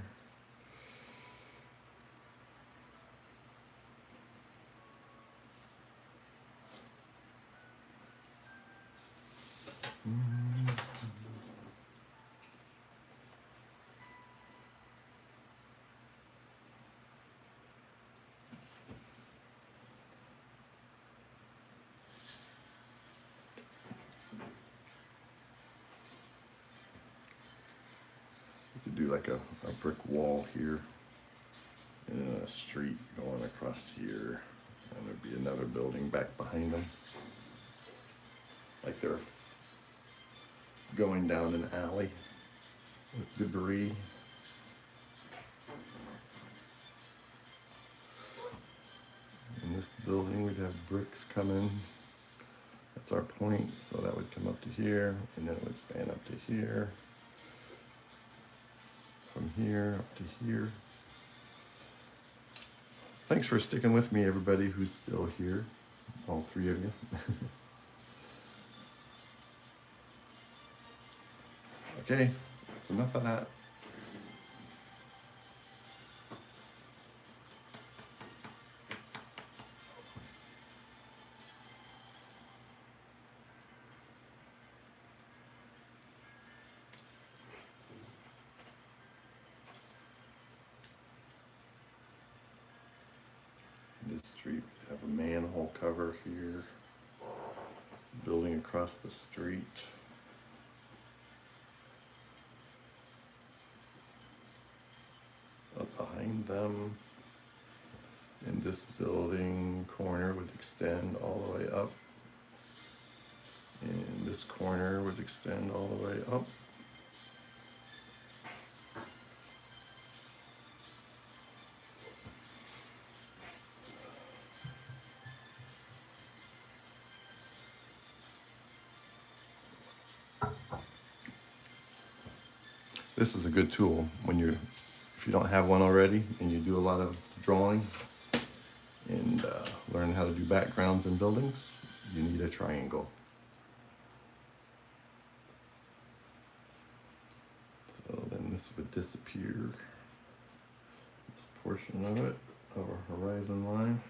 Do like a brick wall here and a street going across here, and there'd be another building back behind them, like they're going down an alley with debris. In this building we'd have bricks coming. That's our point, so that would come up to here and then it would span up to here. From here up to here. Thanks for sticking with me, everybody who's still here, all three of you. Okay, that's enough of that. This street, we have a manhole cover here, building across the street. Up behind behind them. And this building corner would extend all the way up. And this corner would extend all the way up. This is a good tool when if you don't have one already and you do a lot of drawing and learn how to do backgrounds in buildings, you need a triangle. So then this would disappear, this portion of it, our horizon line.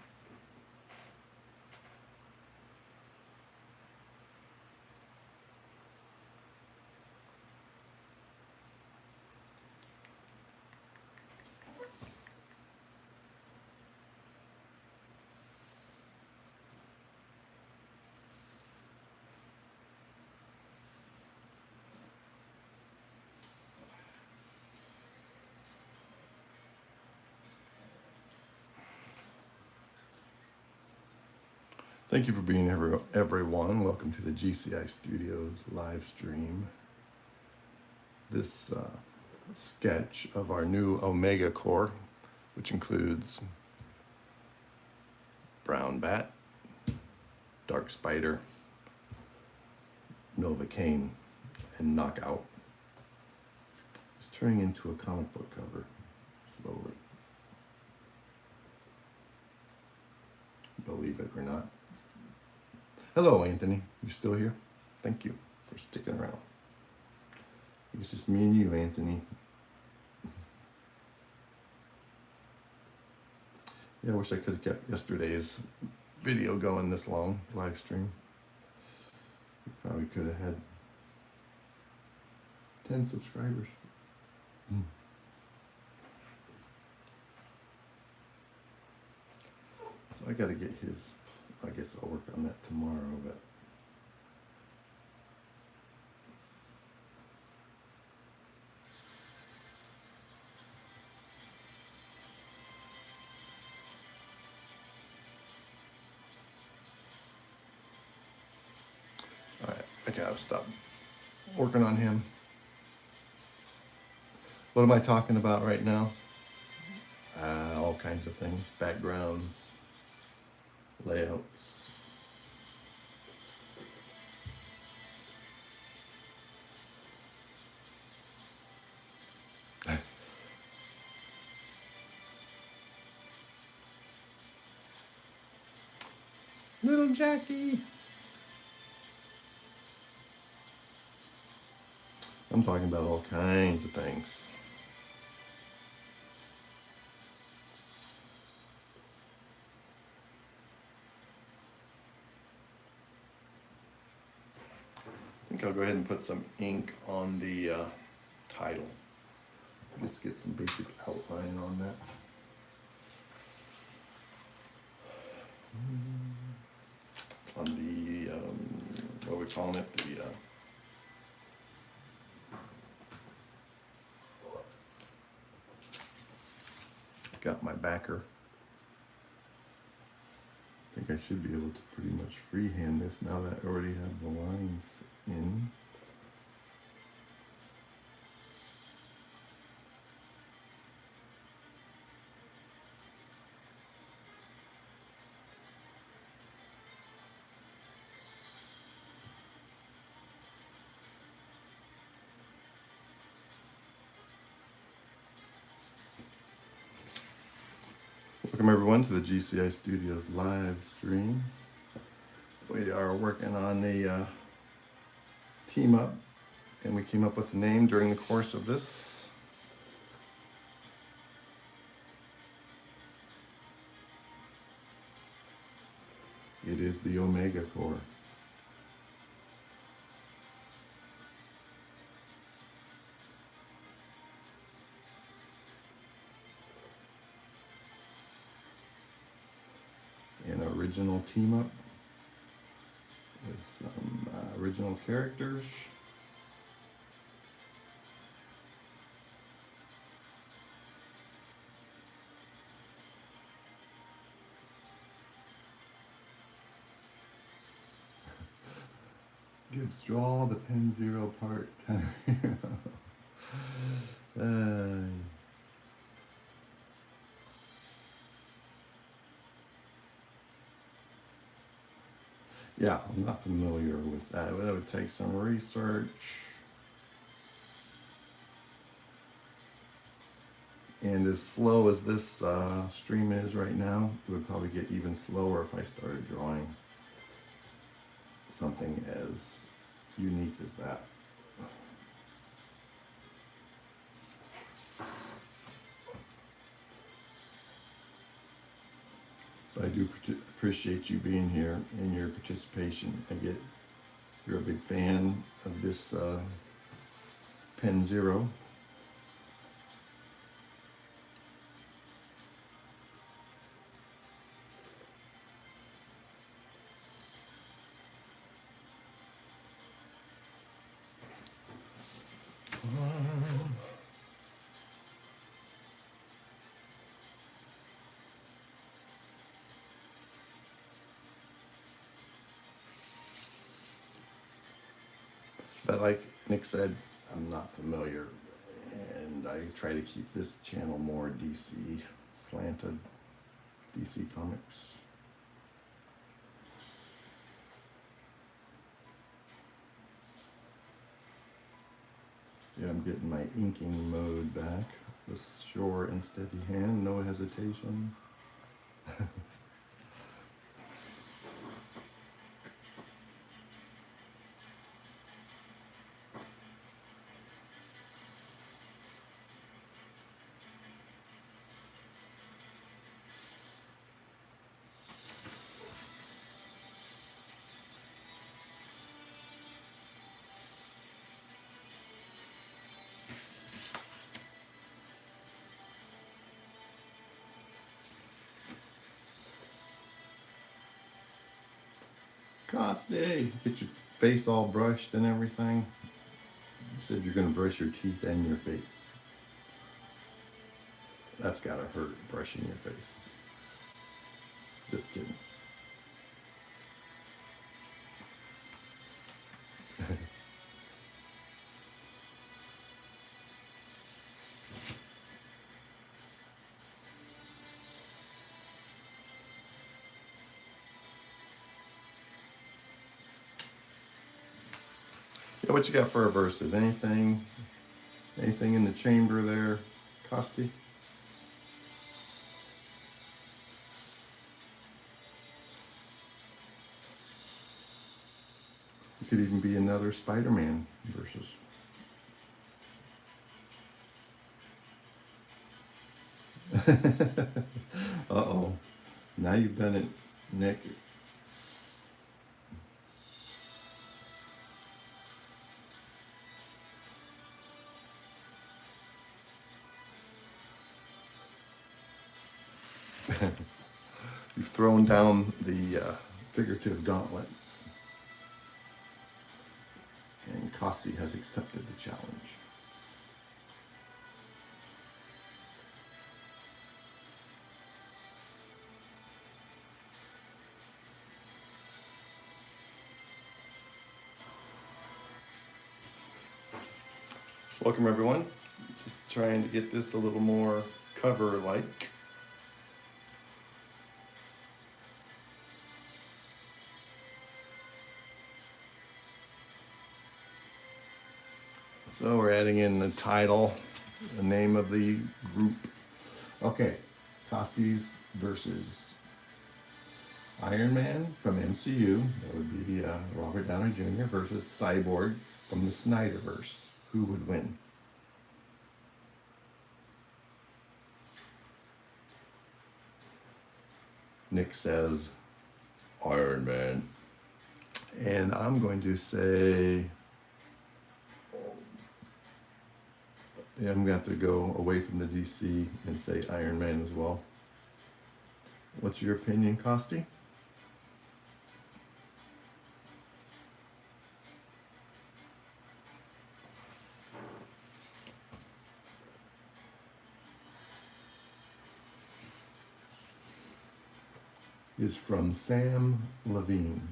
Thank you for being here, everyone. Welcome to the GCI Studios live stream. This sketch of our new Omega core, which includes brown bat, dark spider, novocaine, and knockout, is turning into a comic book cover slowly. Believe it or not. Hello, Anthony. You still here? Thank you for sticking around. It's just me and you, Anthony. Yeah, I wish I could have kept yesterday's video going this long, live stream. We probably could have had 10 subscribers. So I got to get his, I guess I'll work on that tomorrow, but all right, I gotta stop working on him. What am I talking about right now? All kinds of things, backgrounds, layouts. Little Jackie. I'm talking about all kinds of things. I think I'll go ahead and put some ink on the title. Just get some basic outline on that. On the, what are we calling it? The got my backer. I think I should be able to pretty much freehand this now that I already have the lines in. Welcome everyone to the GCI Studios live stream. We are working on the team up, and we came up with a name during the course of this. It is the Omega core. An original team up with some original characters. Gibbs, draw the pen zero part. Yeah, I'm not familiar with that. That would take some research. And as slow as this stream is right now, it would probably get even slower if I started drawing something as unique as that. But I do appreciate you being here and your participation. You're a big fan of this Pen Zero. But like Nick said, I'm not familiar, and I try to keep this channel more DC slanted, DC Comics. Yeah, I'm getting my inking mode back. The sure and steady hand, no hesitation. Costi, get your face all brushed and everything. You said you're gonna brush your teeth and your face. That's gotta hurt, brushing your face. Just kidding. Yeah, what you got for our verses? Anything in the chamber there, Costi? It could even be another Spider-Man versus. Uh-oh. Now you've done it, Nick. You've thrown down the figurative gauntlet. And Costi has accepted the challenge. Welcome everyone. Just trying to get this a little more cover-like. So we're adding in the title, the name of the group. Okay, Costi's versus Iron Man from MCU. That would be Robert Downey Jr. versus Cyborg from the Snyderverse. Who would win? Nick says Iron Man. And I'm going to say, yeah, I'm going to have to go away from the DC and say Iron Man as well. What's your opinion, Costi? Is from Sam Levine.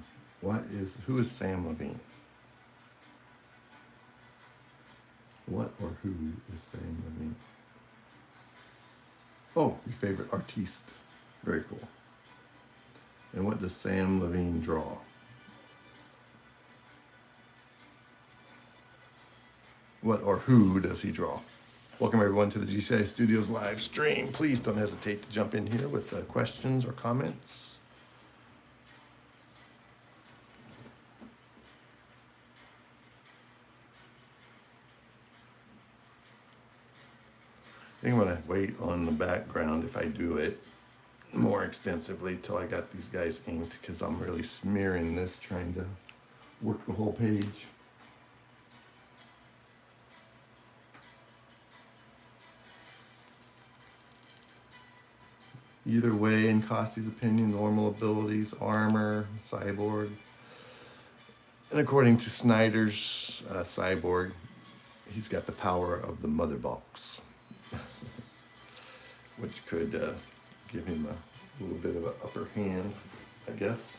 Who is Sam Levine? What or who is Sam Levine? Oh, your favorite artiste. Very cool. And what does Sam Levine draw? What or who does he draw? Welcome everyone to the GCI Studios live stream. Please don't hesitate to jump in here with questions or comments. I think I'm gonna wait on the background if I do it more extensively till I got these guys inked, because I'm really smearing this, trying to work the whole page. Either way, in Costy's opinion, normal abilities, armor, cyborg. And according to Snyder's cyborg, he's got the power of the mother box, which could give him a little bit of an upper hand, I guess.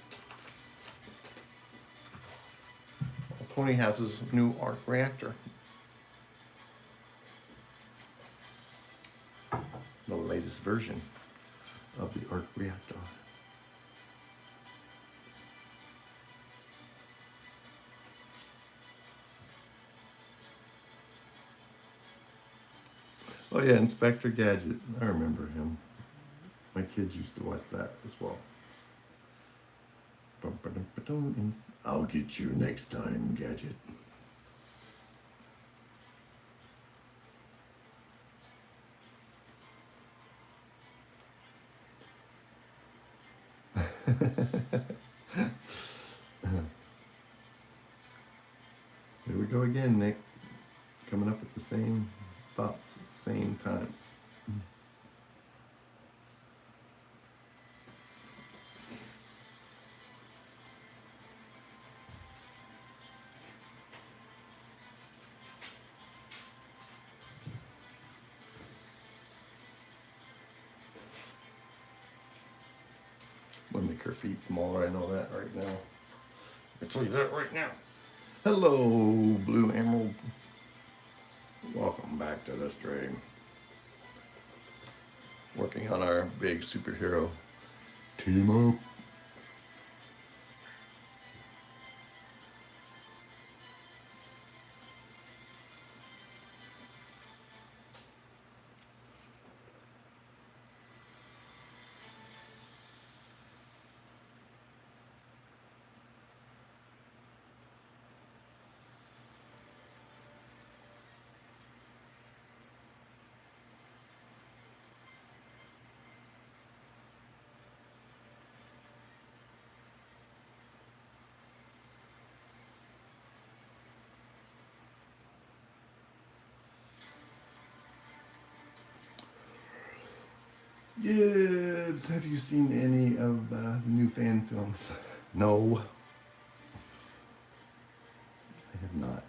Tony has his new arc reactor. The latest version of the arc reactor. Oh yeah, Inspector Gadget. I remember him. My kids used to watch that as well. I'll get you next time, Gadget. Here we go again, Nick. Coming up with the same thoughts at the same time. I'm gonna make her feet smaller, I know that right now. I tell you that right now. Hello, Blue Emerald. Welcome back to the stream. Working on our big superhero team up. Gibbs, have you seen any of the new fan films? No, I have not.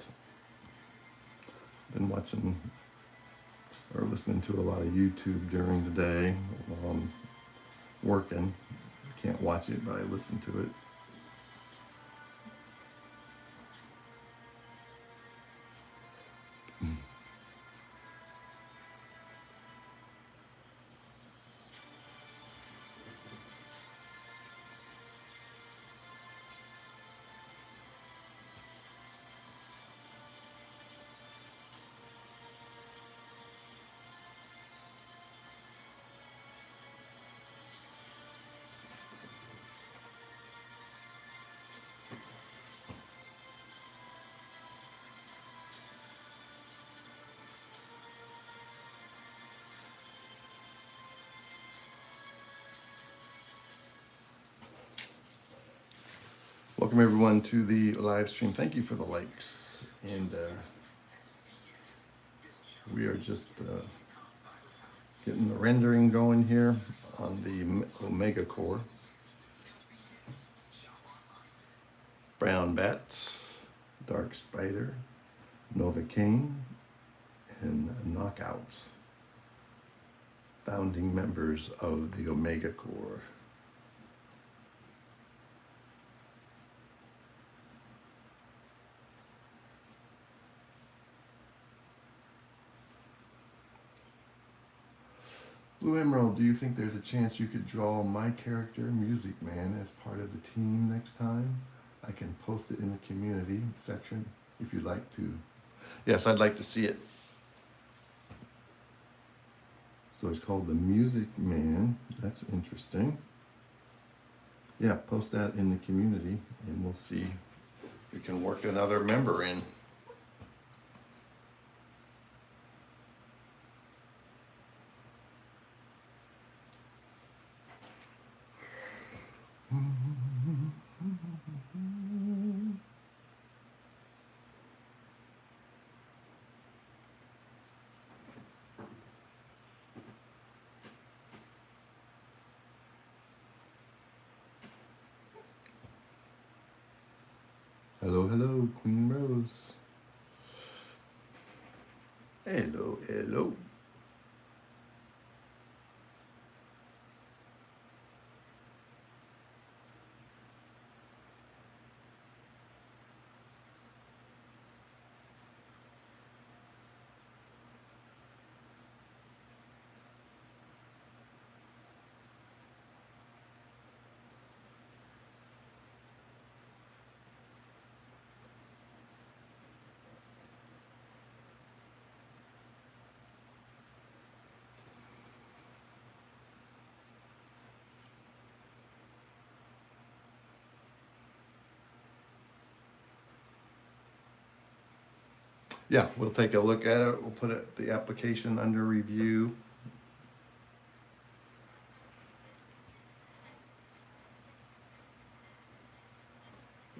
Been watching or listening to a lot of YouTube during the day while I'm working. I can't watch it, but I listen to it. Welcome everyone to the live stream. Thank you for the likes. And we are just getting the rendering going here on the Omega Core. Brown Bats, Dark Spider, Nova King, and Knockouts. Founding members of the Omega Core. Blue Emerald, do you think there's a chance you could draw my character, Music Man, as part of the team next time? I can post it in the community section if you'd like to. Yes, I'd like to see it. So it's called the Music Man. That's interesting. Yeah, post that in the community and we'll see if we can work another member in. Hello, hello, Queen Rose. Hello, hello. Yeah, we'll take a look at it. We'll put it, the application under review.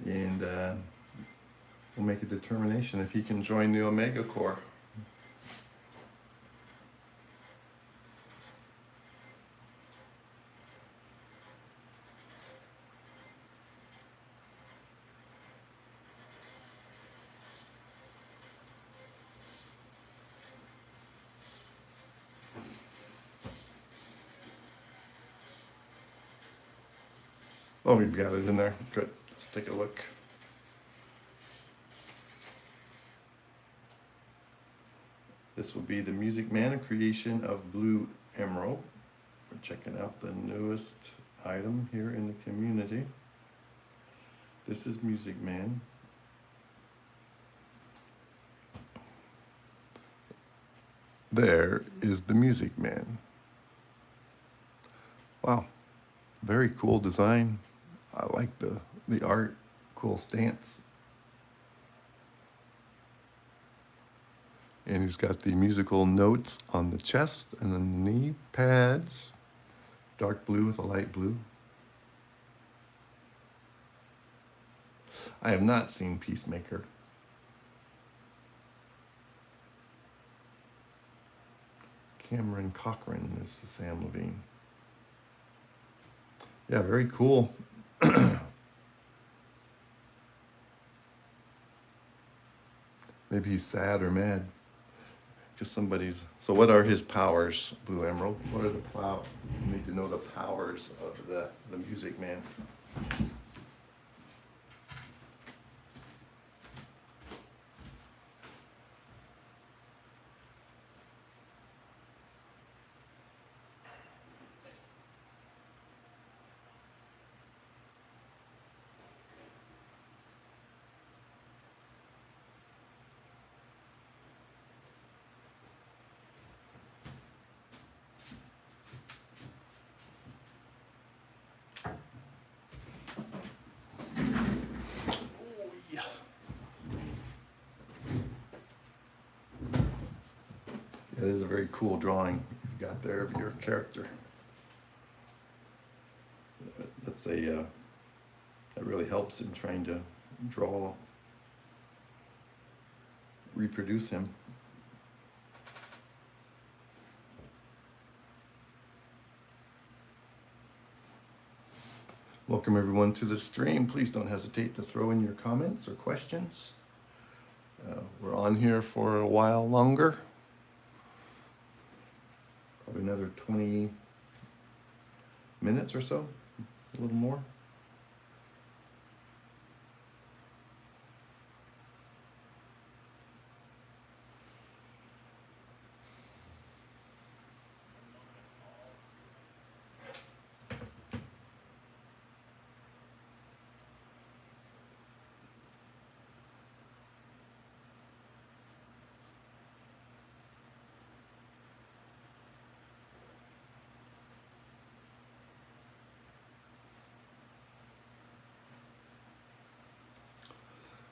And we'll make a determination if he can join the Omega Corps. Oh, we've got it in there. Good. Let's take a look. This will be the Music Man, a creation of Blue Emerald. We're checking out the newest item here in the community. This is Music Man. There is the Music Man. Wow, very cool design. I like the art, cool stance. And he's got the musical notes on the chest and on the knee pads. Dark blue with a light blue. I have not seen Peacemaker. Cameron Cochran is the Sam Levine. Yeah, very cool. Maybe he's sad or mad because somebody's. So, what are his powers, Blue Emerald? What are the powers? You need to know the powers of the Music Man. Yeah, this is a very cool drawing you've got there of your character. That's that really helps in trying to reproduce him. Welcome everyone to the stream. Please don't hesitate to throw in your comments or questions. We're on here for a while longer. Probably another 20 minutes or so, a little more.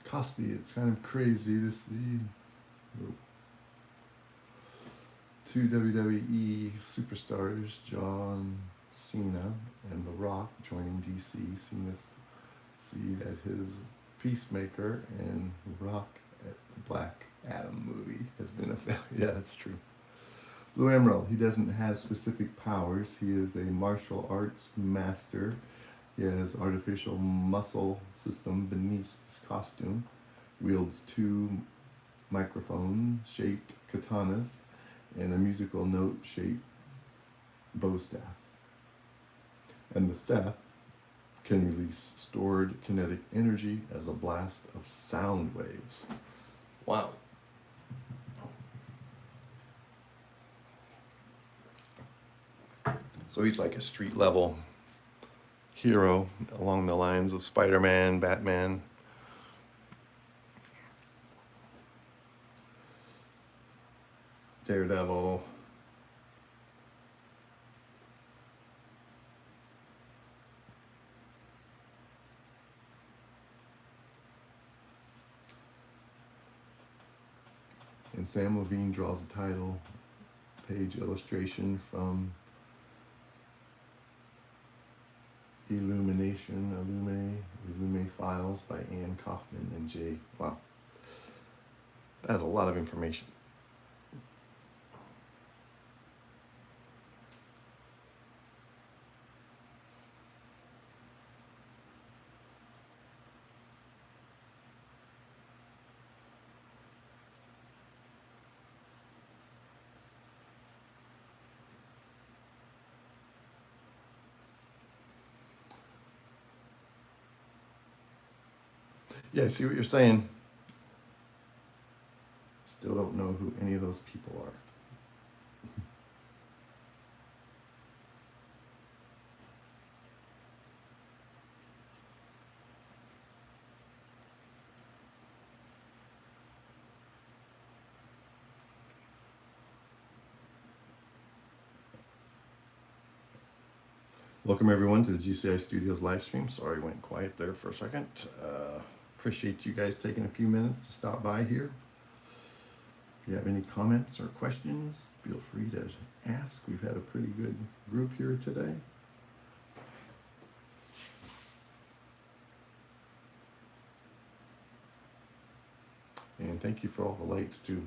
costly. It's kind of crazy to see two WWE superstars, John Cena and The Rock, joining DC. Seen this seed at his Peacemaker, and Rock at the Black Adam movie has been a failure. Yeah, that's true. Blue Emerald, he doesn't have specific powers. He is a martial arts master. He has artificial muscle system beneath his costume. Wields two microphone-shaped katanas and a musical note-shaped bow staff. And the staff can release stored kinetic energy as a blast of sound waves. Wow. So he's like a street level hero along the lines of Spider-Man, Batman. Daredevil. And Sam Levine draws the title page illustration from Illume Files by Ann Kaufman and Jay. Wow. That's a lot of information. Yeah, I see what you're saying. Still don't know who any of those people are. Welcome everyone to the GCI Studios live stream. Sorry, went quiet there for a second. Appreciate you guys taking a few minutes to stop by here. If you have any comments or questions, feel free to ask. We've had a pretty good group here today. And thank you for all the likes too.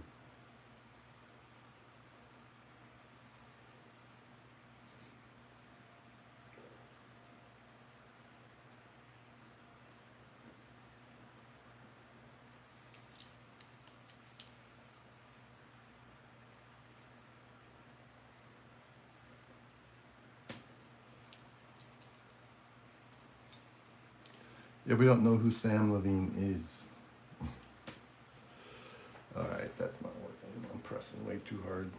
Yeah, we don't know who Sam Levine is. All right, that's not working. I'm pressing way too hard.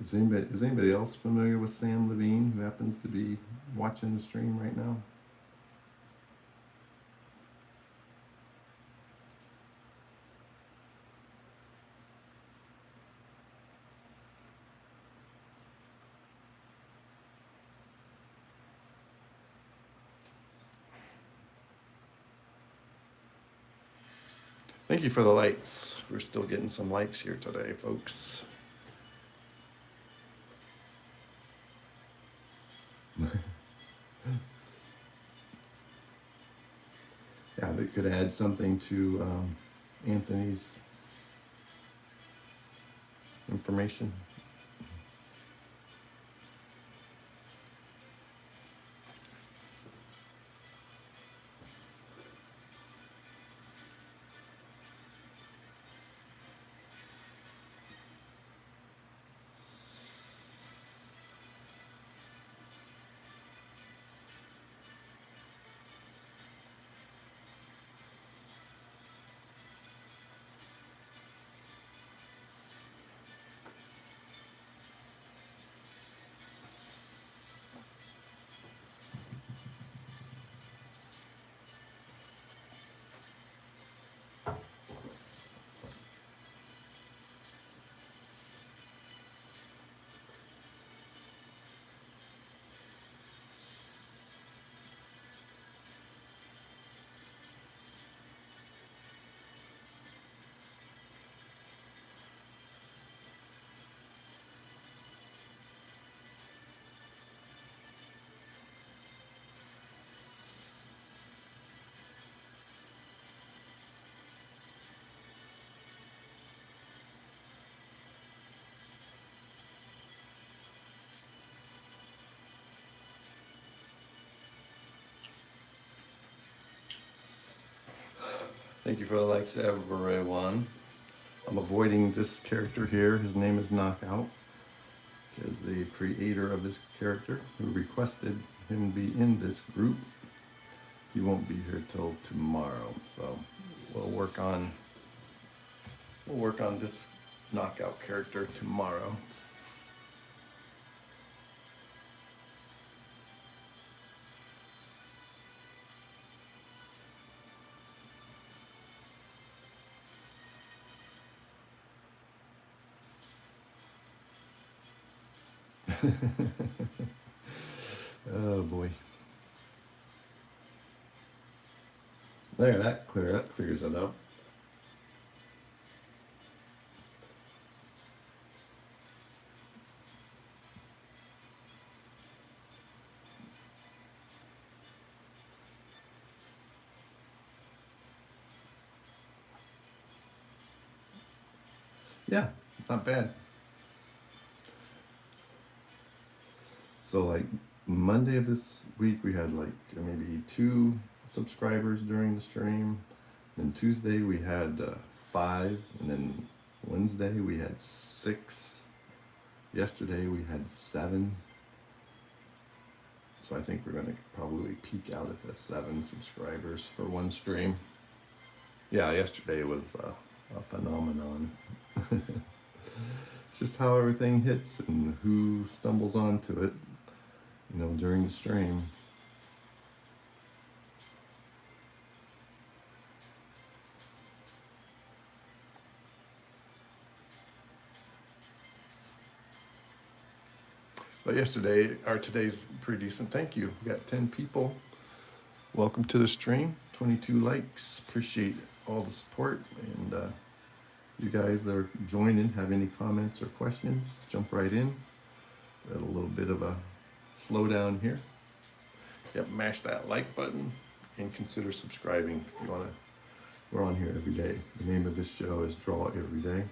Is anybody else familiar with Sam Levine who happens to be watching the stream right now? Thank you for the likes. We're still getting some likes here today, folks. Yeah, they could add something to Anthony's information. Thank you for the likes, everyone. I'm avoiding this character here. His name is Knockout, because the creator of this character, who requested him be in this group, he won't be here till tomorrow. So we'll work on this Knockout character tomorrow. Oh boy. There, that clears it up. Yeah, not bad. So like Monday of this week, we had like maybe 2 subscribers during the stream. Then Tuesday we had 5, and then Wednesday we had 6. Yesterday we had 7. So I think we're gonna probably peak out at the 7 subscribers for one stream. Yeah, yesterday was a phenomenon. It's just how everything hits and who stumbles onto it, during the stream. But today's pretty decent. Thank you. We got 10 people. Welcome to the stream. 22 likes. Appreciate all the support. And you guys that are joining, have any comments or questions, jump right in. We had a little bit of a slowdown here. Yep, mash that like button and consider subscribing if you want to. We're on here every day. The name of this show is Draw Every Day.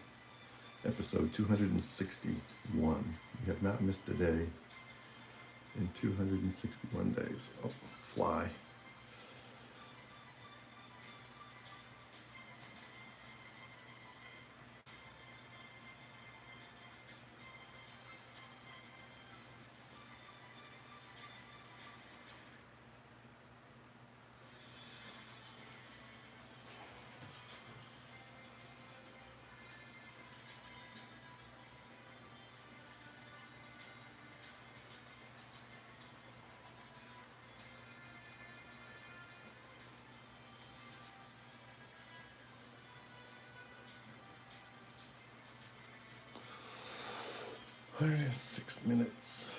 Episode 261. You have not missed a day in 261 days. Oh, fly. There it is, 6 minutes.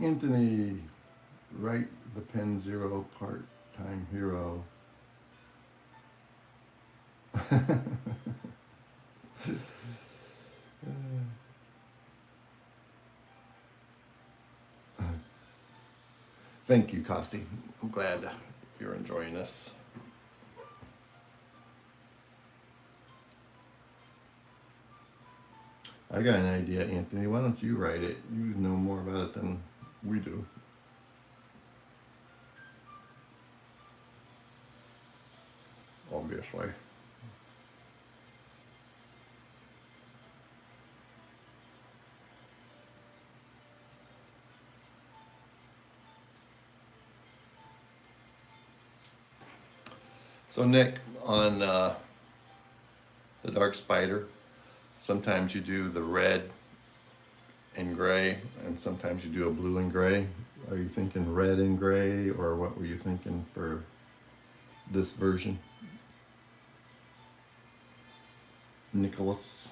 Anthony, write the Pen Zero part-time hero. Thank you, Costi. I'm glad you're enjoying this. I got an idea, Anthony. Why don't you write it? You know more about it than we do. Obviously. So Nick, on the Dark Spider, sometimes you do the red and gray, and sometimes you do a blue and gray. Are you thinking red and gray, or what were you thinking for this version? Nicholas.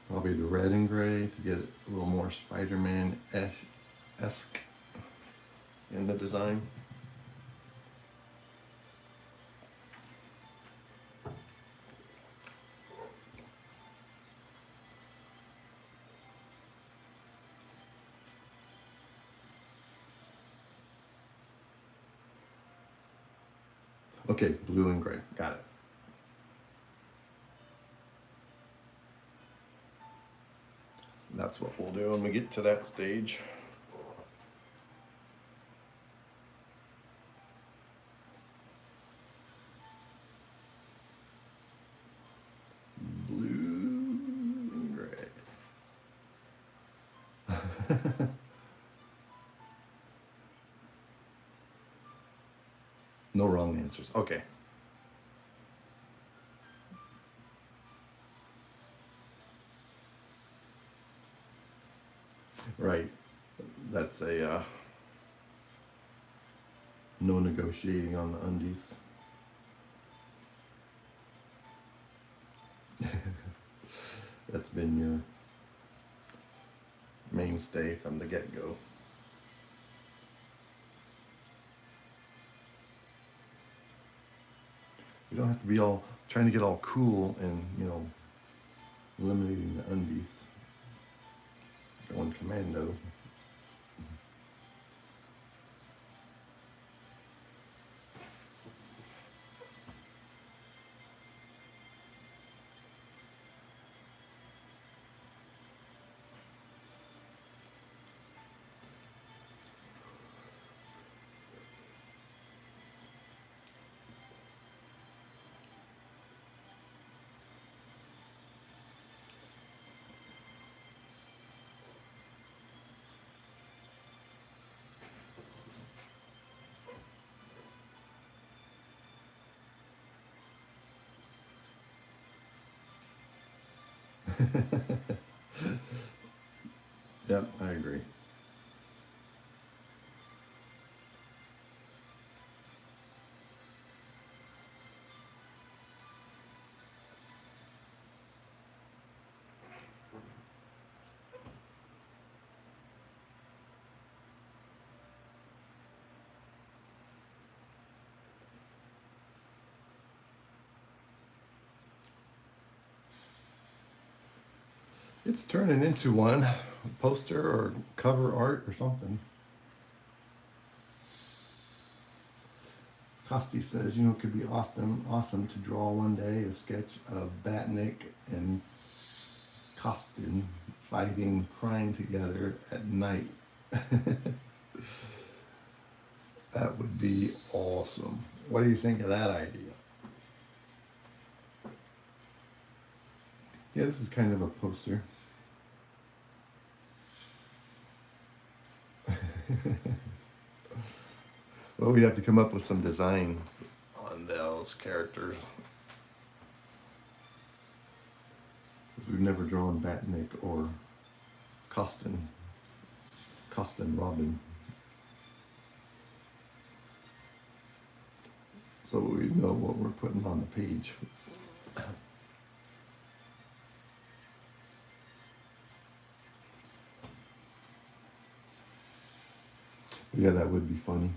Probably the red and gray to get a little more Spider-Man-esque in the design. Okay, blue and gray, got it. That's what we'll do when we get to that stage. Blue and gray. No wrong answers. Okay. Right. That's a no negotiating on the undies. That's been your mainstay from the get-go. You don't have to be all trying to get all cool and, you know, eliminating the undies. Going commando. Yep, I agree. It's turning into one poster or cover art or something. Costi says, you know, it could be awesome to draw one day a sketch of Batnik and Costin fighting, crying together at night. That would be awesome. What do you think of that idea? Yeah, this is kind of a poster. Well, we have to come up with some designs on those characters. Because we've never drawn Batnik or Costin Robin. So we know what we're putting on the page. Yeah, that would be funny.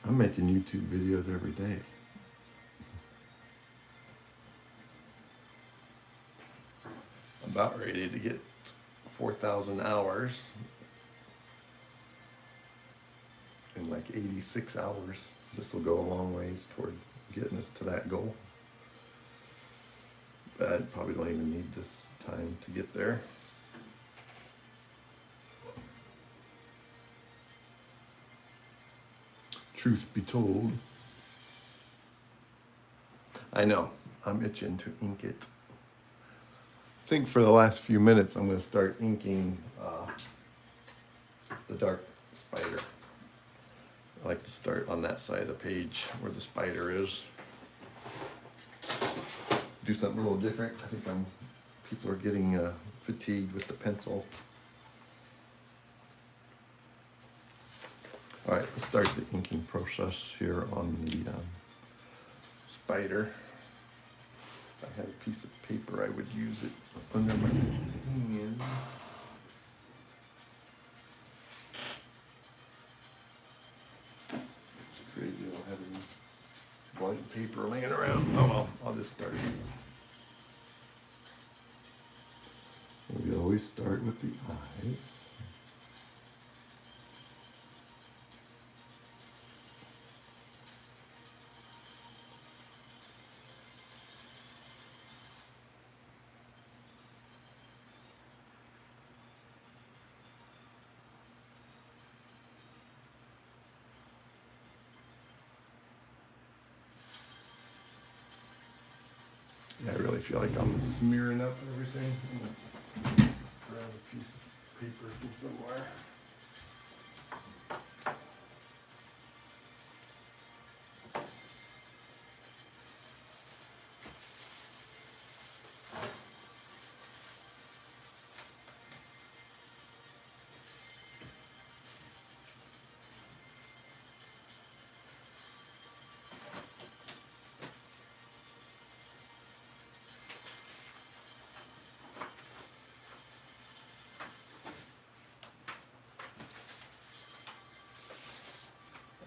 I'm making YouTube videos every day. I'm about ready to get 4,000 hours in like 86 hours. This will go a long ways toward getting us to that goal. But I probably don't even need this time to get there. Truth be told, I know. I'm itching to ink it. I think for the last few minutes, I'm going to start inking the dark spider. I like to start on that side of the page where the spider is. Do something a little different. I think people are getting fatigued with the pencil. All right, let's start the inking process here on the spider. If I had a piece of paper, I would use it under my hand. It's crazy, I don't have any blank paper laying around. Oh well, I'll just start. We always start with the eyes. Yeah, I really feel like I'm smearing up everything. I'm gonna grab a piece of paper from somewhere.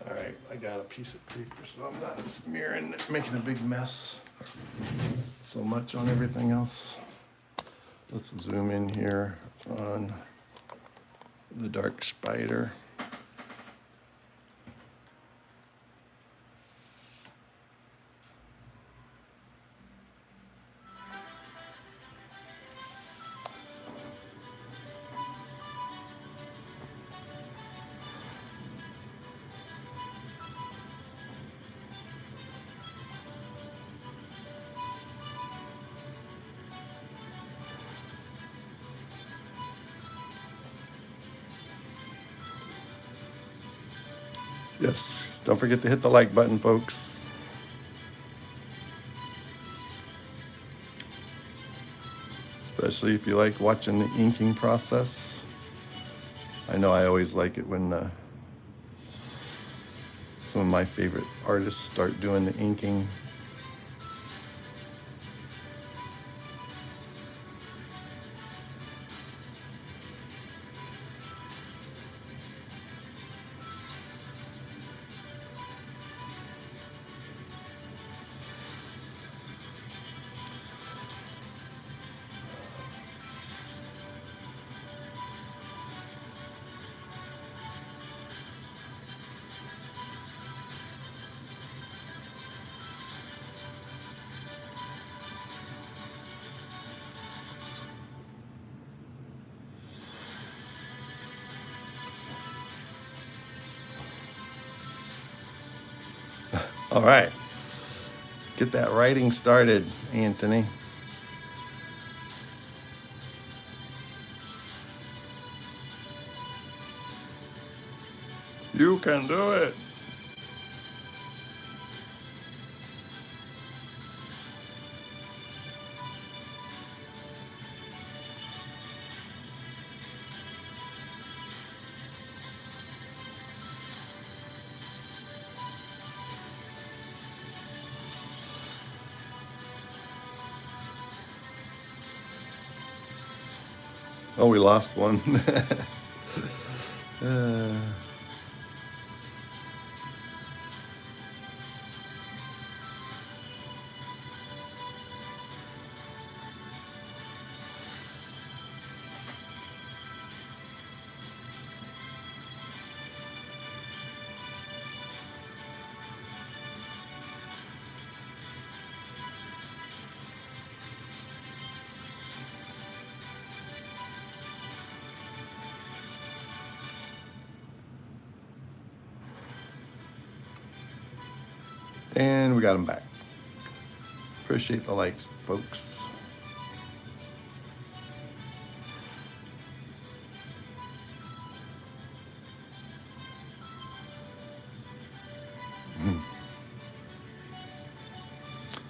All right, I got a piece of paper so I'm not smearing, making a big mess so much on everything else. Let's zoom in here on the dark spider. Yes, don't forget to hit the like button, folks. Especially if you like watching the inking process. I know I always like it when some of my favorite artists start doing the inking. All right, get that writing started, Anthony. You can do it. Oh, we lost one. uh, and we got him back. Appreciate the likes, folks.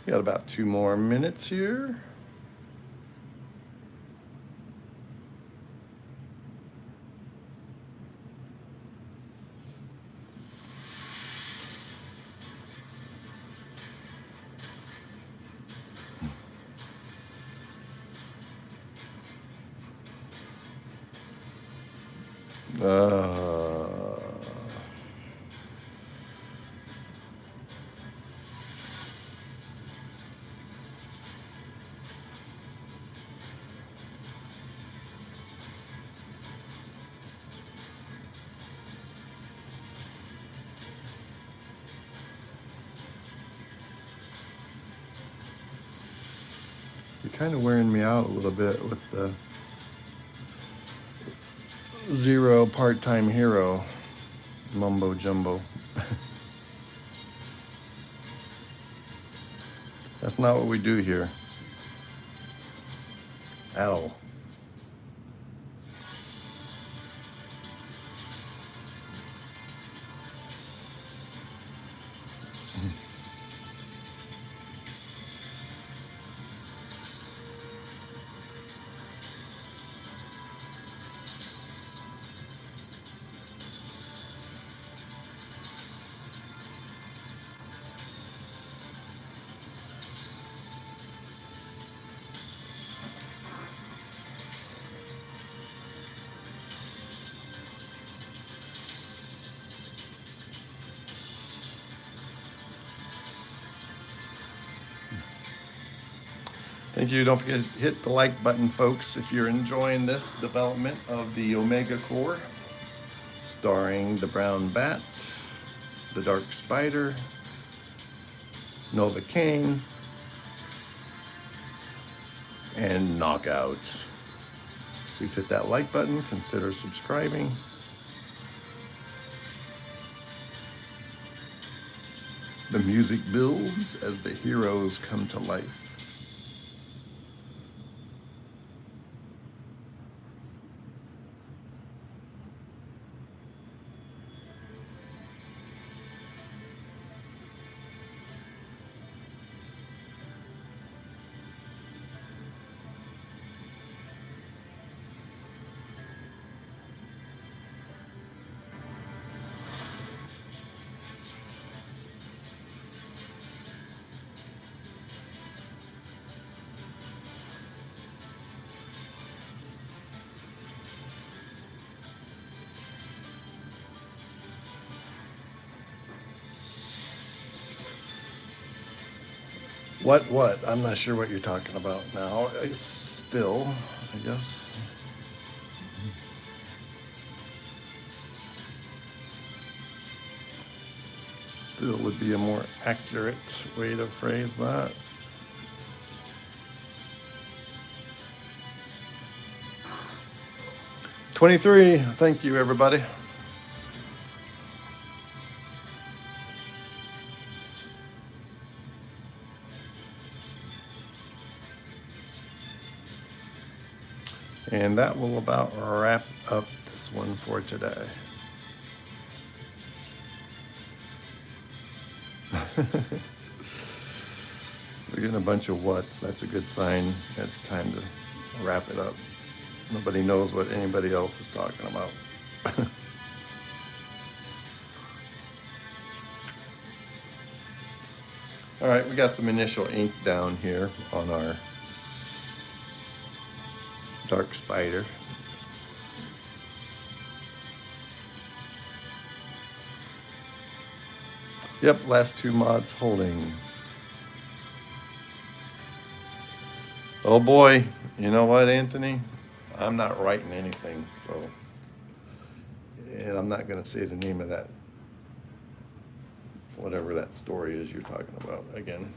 Got about 2 more minutes here. You're kind of wearing me out a little bit with the zero part-time hero mumbo jumbo. That's not what we do here at all. Thank you. Don't forget to hit the like button, folks, if you're enjoying this development of the Omega Core, starring the Brown Bat, the Dark Spider, Nova King, and Knockout. Please hit that like button. Consider subscribing. The music builds as the heroes come to life. What? I'm not sure what you're talking about now. It's still, I guess. Still would be a more accurate way to phrase that. $23. Thank you, everybody. And that will about wrap up this one for today. We're getting a bunch of whats. That's a good sign. It's time to wrap it up. Nobody knows what anybody else is talking about. All right, we got some initial ink down here on our Dark Spider. Yep, last 2 mods holding. Oh boy, you know what, Anthony? I'm not writing anything, so, and I'm not gonna say the name of that, whatever that story is you're talking about again.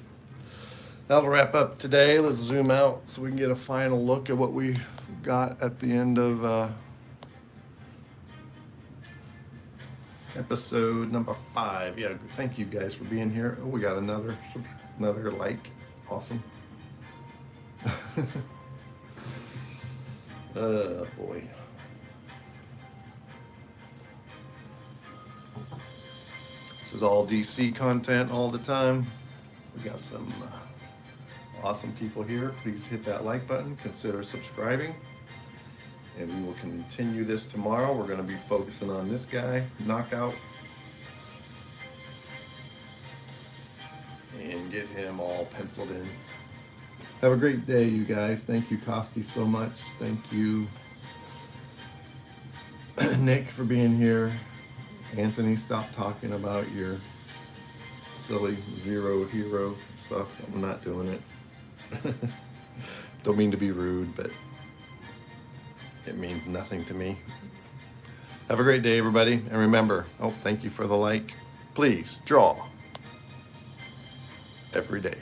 That'll wrap up today. Let's zoom out so we can get a final look at what we got at the end of episode number 5. Yeah, thank you guys for being here. Oh, we got another like. Awesome. Oh boy. This is all DC content all the time. We got some awesome people here. Please hit that like button, consider subscribing, and we will continue this tomorrow. We're going to be focusing on this guy, Knockout, and get him all penciled in. Have a great day, you guys. Thank you, Costi, so much. Thank you, Nick, for being here. Anthony, stop talking about your silly zero hero stuff. I'm not doing it. Don't mean to be rude, but it means nothing to me. Have a great day, everybody. And remember, thank you for the like. Please draw every day.